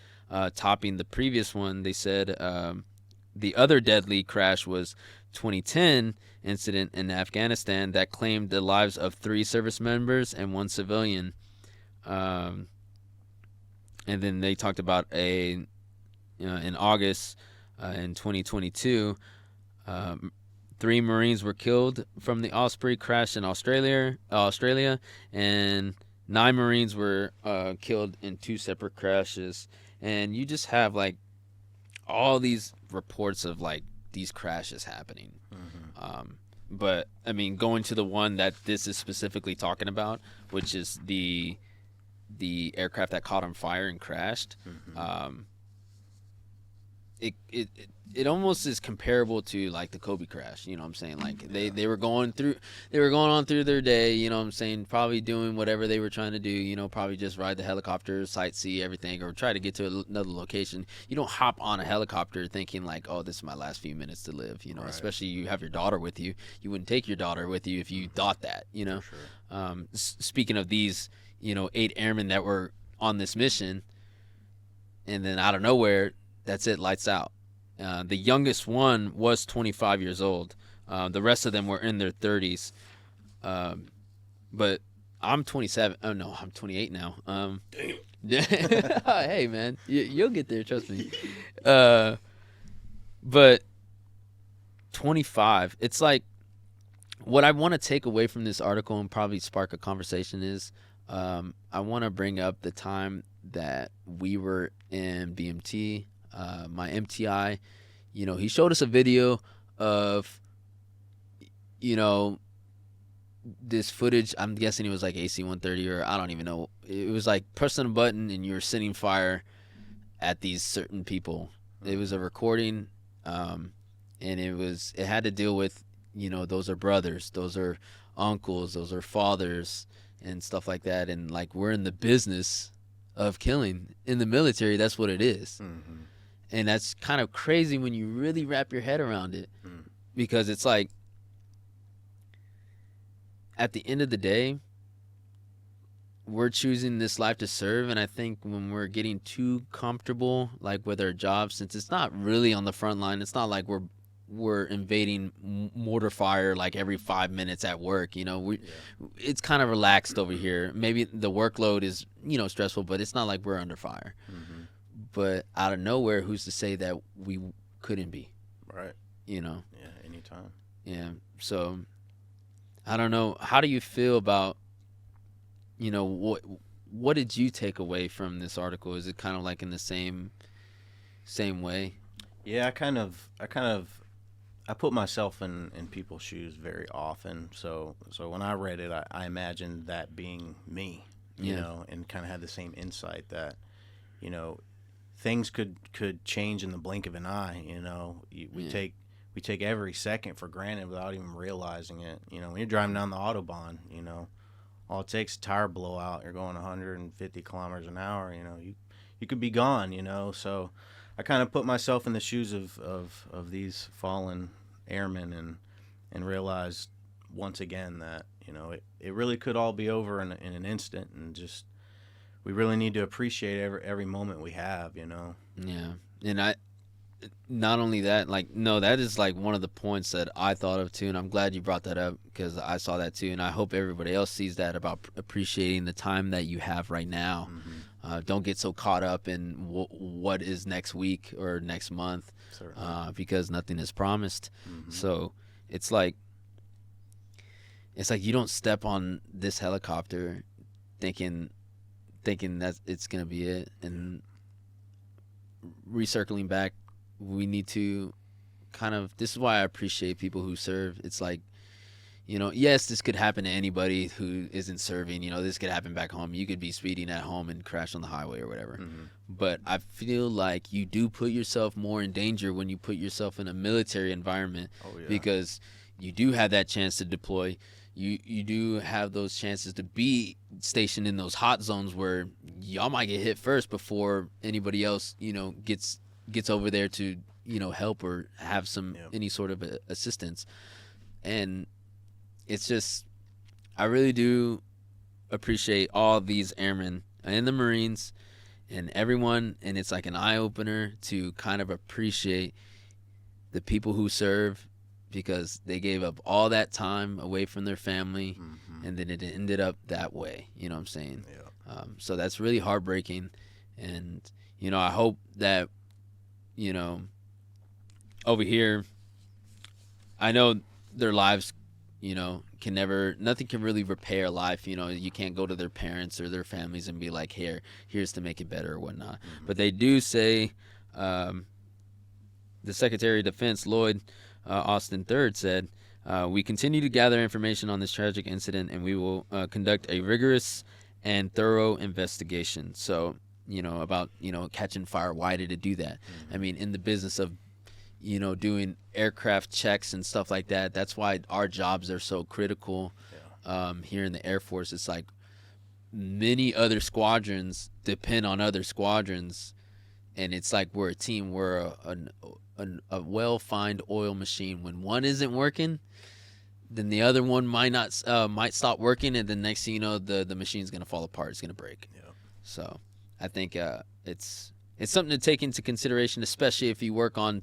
topping the previous one. They said the other deadly crash was 2010 incident in Afghanistan that claimed the lives of 3 service members and 1 civilian. And then they talked about in August in 2022, 3 Marines were killed from the Osprey crash in Australia, and 9 Marines were killed in 2 separate crashes. And you just have like all these reports of like these crashes happening. But I mean, going to the one that this is specifically talking about, which is the aircraft that caught on fire and crashed, it almost is comparable to like the Kobe crash. You know what I'm saying? Like they were going on through their day, you know what I'm saying, probably doing whatever they were trying to do, probably just ride the helicopter, sightsee everything, or try to get to another location. You don't hop on a helicopter thinking like, oh, this is my last few minutes to live, right. Especially you have your daughter with you. You wouldn't take your daughter with you if you thought that, For sure. Speaking of these, 8 airmen that were on this mission, and then out of nowhere, that's it, lights out. The youngest one was 25 years old. The rest of them were in their 30s. But I'm 27. Oh, no, I'm 28 now. Damn. Hey, man, you'll get there, trust me. But 25, it's like what I want to take away from this article and probably spark a conversation is I want to bring up the time that we were in BMT. My MTI, he showed us a video of, this footage. I'm guessing it was like AC-130 or I don't even know. It was like pressing a button and you're setting fire at these certain people. It was a recording, and it had to deal with, those are brothers, those are uncles, those are fathers and stuff like that. And like, we're in the business of killing in the military. That's what it is. And that's kind of crazy when you really wrap your head around it, because it's like, at the end of the day, we're choosing this life to serve. And I think when we're getting too comfortable, like with our jobs, since it's not really on the front line, it's not like we're invading mortar fire like every 5 minutes at work. It's kind of relaxed over here. Maybe the workload is, stressful, but it's not like we're under fire. But out of nowhere, who's to say that we couldn't be. Right. You know. Yeah. Anytime. Yeah. So I don't know. How do you feel about, you know, what did you take away from this article? Is it kind of like in the same way? Yeah, I put myself in people's shoes very often. So when I read it, I imagined that being me, you know, and kind of had the same insight that, you know, things could change in the blink of an eye. You know, we take every second for granted without even realizing it. You know, when you're driving down the Autobahn, you know, all it takes is a tire blowout. You're going 150 kilometers an hour. You know, you could be gone. You know, so I kind of put myself in the shoes of these fallen airmen and realized once again that, you know, it really could all be over in an instant, and just we really need to appreciate every moment we have, you know. Yeah. And not only that, like, no, that is like one of the points that I thought of too, and I'm glad you brought that up because I saw that too, and I hope everybody else sees that about appreciating the time that you have right now. Don't get so caught up in what is next week or next month, because nothing is promised. So it's like you don't step on this helicopter thinking that it's gonna be it. And recircling back, we need to kind of, this is why I appreciate people who serve. It's like, you know, yes, this could happen to anybody who isn't serving. You know, this could happen back home. You could be speeding at home and crash on the highway or whatever. But I feel like you do put yourself more in danger when you put yourself in a military environment, because you do have that chance to deploy. You do have those chances to be stationed in those hot zones where y'all might get hit first before anybody else, you know, gets over there to, you know, help or have some any sort of assistance. And it's just, I really do appreciate all these airmen and the Marines and everyone, and it's like an eye-opener to kind of appreciate the people who serve, because they gave up all that time away from their family, and then it ended up that way. You know what I'm saying? So that's really heartbreaking. And, you know, I hope that, you know, over here, I know their lives, you know, nothing can really repair life. You know, you can't go to their parents or their families and be like, here's to make it better or whatnot. But they do say, the Secretary of Defense, Lloyd Austin III, said, we continue to gather information on this tragic incident, and we will conduct a rigorous and thorough investigation. So, you know, about, you know, catching fire, why did it do that? I mean, in the business of, you know, doing aircraft checks and stuff like that, that's why our jobs are so critical here in the Air Force. It's like many other squadrons depend on other squadrons, and it's like we're a team. We're a well-fined oil machine. When one isn't working, then the other one might stop working, and then next thing you know, the machine's gonna fall apart. It's gonna break. So I think it's something to take into consideration, especially if you work on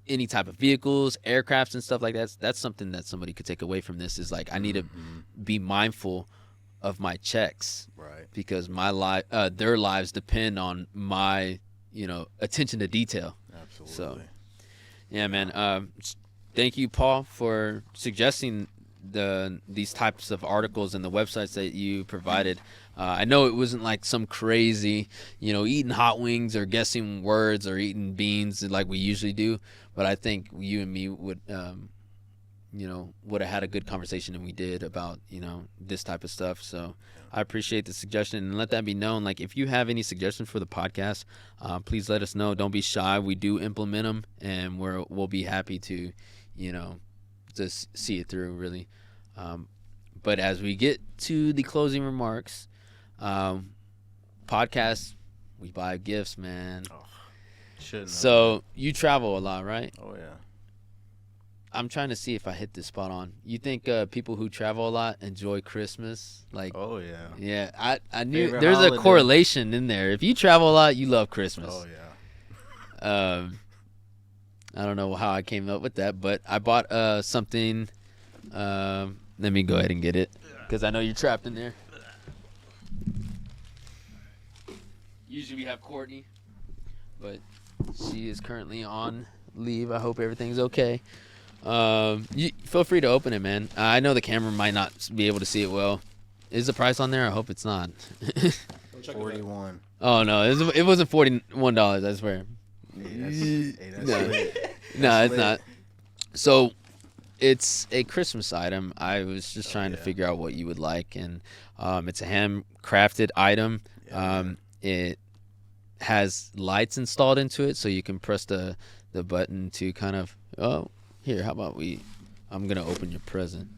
any type of vehicles, aircrafts, and stuff like that. That's something that somebody could take away from this, is like, I need to be mindful of my checks, because my their lives depend on my, you know, attention to detail. Absolutely. So, yeah, man. Thank you, Paul, for suggesting these types of articles and the websites that you provided. I know it wasn't like some crazy, you know, eating hot wings or guessing words or eating beans like we usually do, but I think you and me would, you know, would have had a good conversation, and we did, about, you know, this type of stuff. So I appreciate the suggestion, and let that be known. Like, if you have any suggestions for the podcast, please let us know. Don't be shy. We do implement them, and we'll be happy to, you know, just see it through, really. But as we get to the closing remarks, podcast, we buy gifts, man. So you travel a lot, right? Oh yeah. I'm trying to see if I hit this spot on. You think people who travel a lot enjoy Christmas? Like, oh yeah. Yeah, I knew Favorite there's holiday. a correlation in there. If you travel a lot, you love Christmas. Oh yeah. I don't know how I came up with that, but I bought something. Let me go ahead and get it, because I know you're trapped in there. Usually we have Courtney, but She is currently on leave. I hope everything's okay. You feel free to open it, man. I know the camera might not be able to see it well. Is the price on there? I hope it's not. 41. Oh no, it wasn't $41. I swear. No, it's not. So, it's a Christmas item. I was just trying to figure out what you would like, and it's a handcrafted item. It has lights installed into it, so you can press the button to kind of. Oh, here. How about I'm gonna open your present.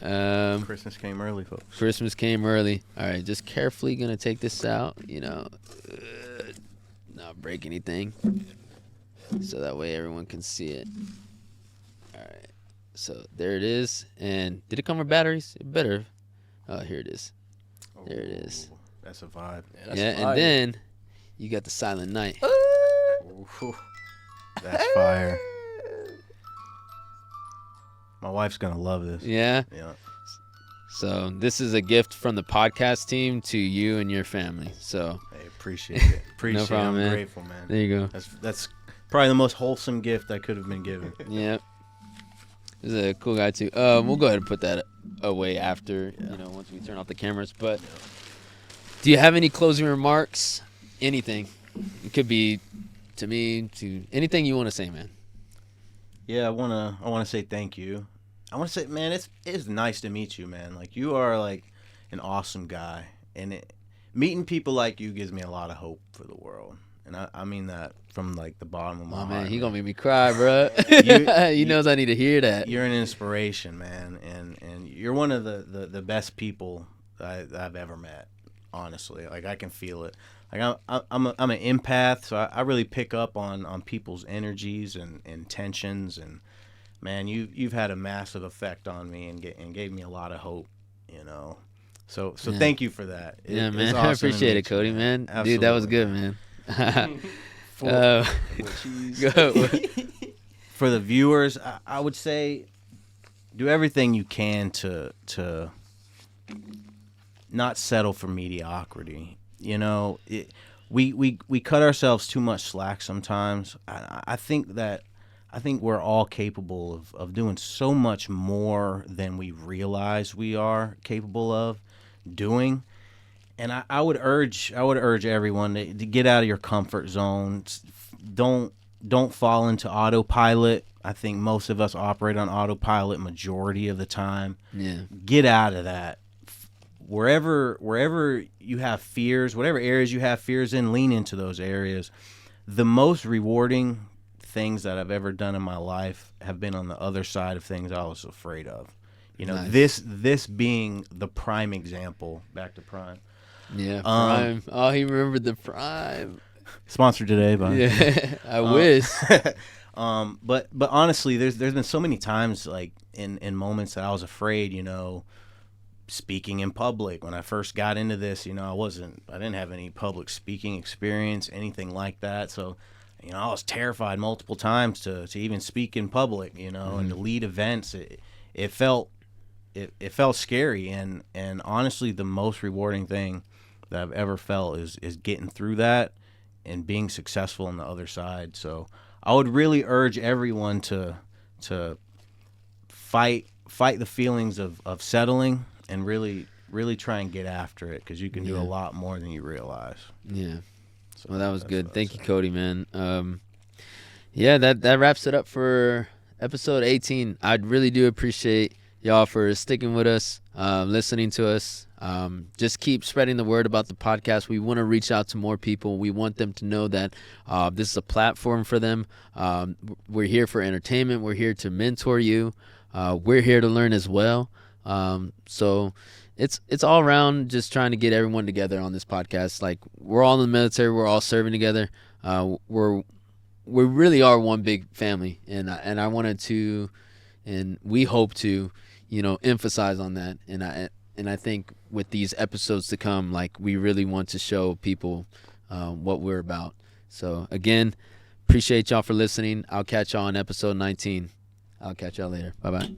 Christmas came early, folks. Christmas came early. All right, just carefully gonna take this out. Not break anything, so that way everyone can see it. All right, so there it is. And did it come with batteries? It better. Oh, here it is. There it is. That's a vibe. Yeah, and then you got the Silent Night. Ooh, that's fire. My wife's gonna love this. Yeah. Yeah. So this is a gift from the podcast team to you and your family. So hey, appreciate it. No problem, I'm man. grateful, man. There you go. That's probably the most wholesome gift I could have been given. Yep. This is a cool guy too. We'll go ahead and put that away after, once we turn off the cameras. But do you have any closing remarks? Anything? It could be to me, to anything you want to say, man. Yeah, I wanna say thank you. I wanna say, man, it's nice to meet you, man. Like, you are like an awesome guy, and meeting people like you gives me a lot of hope for the world. And I mean that from like the bottom of my heart. Man, he gonna make me cry, bro. He knows I need to hear that. You're an inspiration, man, and you're one of the best people I've ever met. Honestly, like, I can feel it. Like, I'm an empath, so I really pick up on people's energies and tensions, and man, you've had a massive effect on me and gave me a lot of hope, So thank you for that. Yeah, man, awesome I appreciate it, Cody, man. Absolutely. Dude, that was good, man. For the viewers, I would say do everything you can to not settle for mediocrity. We cut ourselves too much slack sometimes. I think we're all capable of doing so much more than we realize we are capable of doing. And I would urge everyone to get out of your comfort zone. Don't fall into autopilot. I think most of us operate on autopilot majority of the time. Yeah. Get out of that. Wherever you have fears, whatever areas you have fears in, lean into those areas. The most rewarding things that I've ever done in my life have been on the other side of things I was afraid of. Nice. This being the prime example. Back to Prime. Yeah, Prime. Oh, he remembered the Prime. Sponsored today by. Yeah, I wish. But honestly, there's been so many times, like in moments that I was afraid, speaking in public. When I first got into this, I didn't have any public speaking experience, anything like that. So, I was terrified multiple times to even speak in public, and to lead events. It felt scary, and honestly, the most rewarding thing that I've ever felt is getting through that and being successful on the other side. So I would really urge everyone to fight the feelings of settling and really try and get after it, because you can do a lot more than you realize. Yeah. So well, that was good. Thank you, Cody, man. That wraps it up for episode 18. I really do appreciate y'all for sticking with us, listening to us. Just keep spreading the word about the podcast. We want to reach out to more people. We want them to know that this is a platform for them. We're here for entertainment. We're here to mentor you. We're here to learn as well. So it's all around just trying to get everyone together on this podcast. Like, we're all in the military. We're all serving together. We really are one big family, and I wanted to, and we hope to, emphasize on that. And I think with these episodes to come, like, we really want to show people what we're about. So again, appreciate y'all for listening. I'll catch y'all on episode 19. I'll catch y'all later. Bye-bye.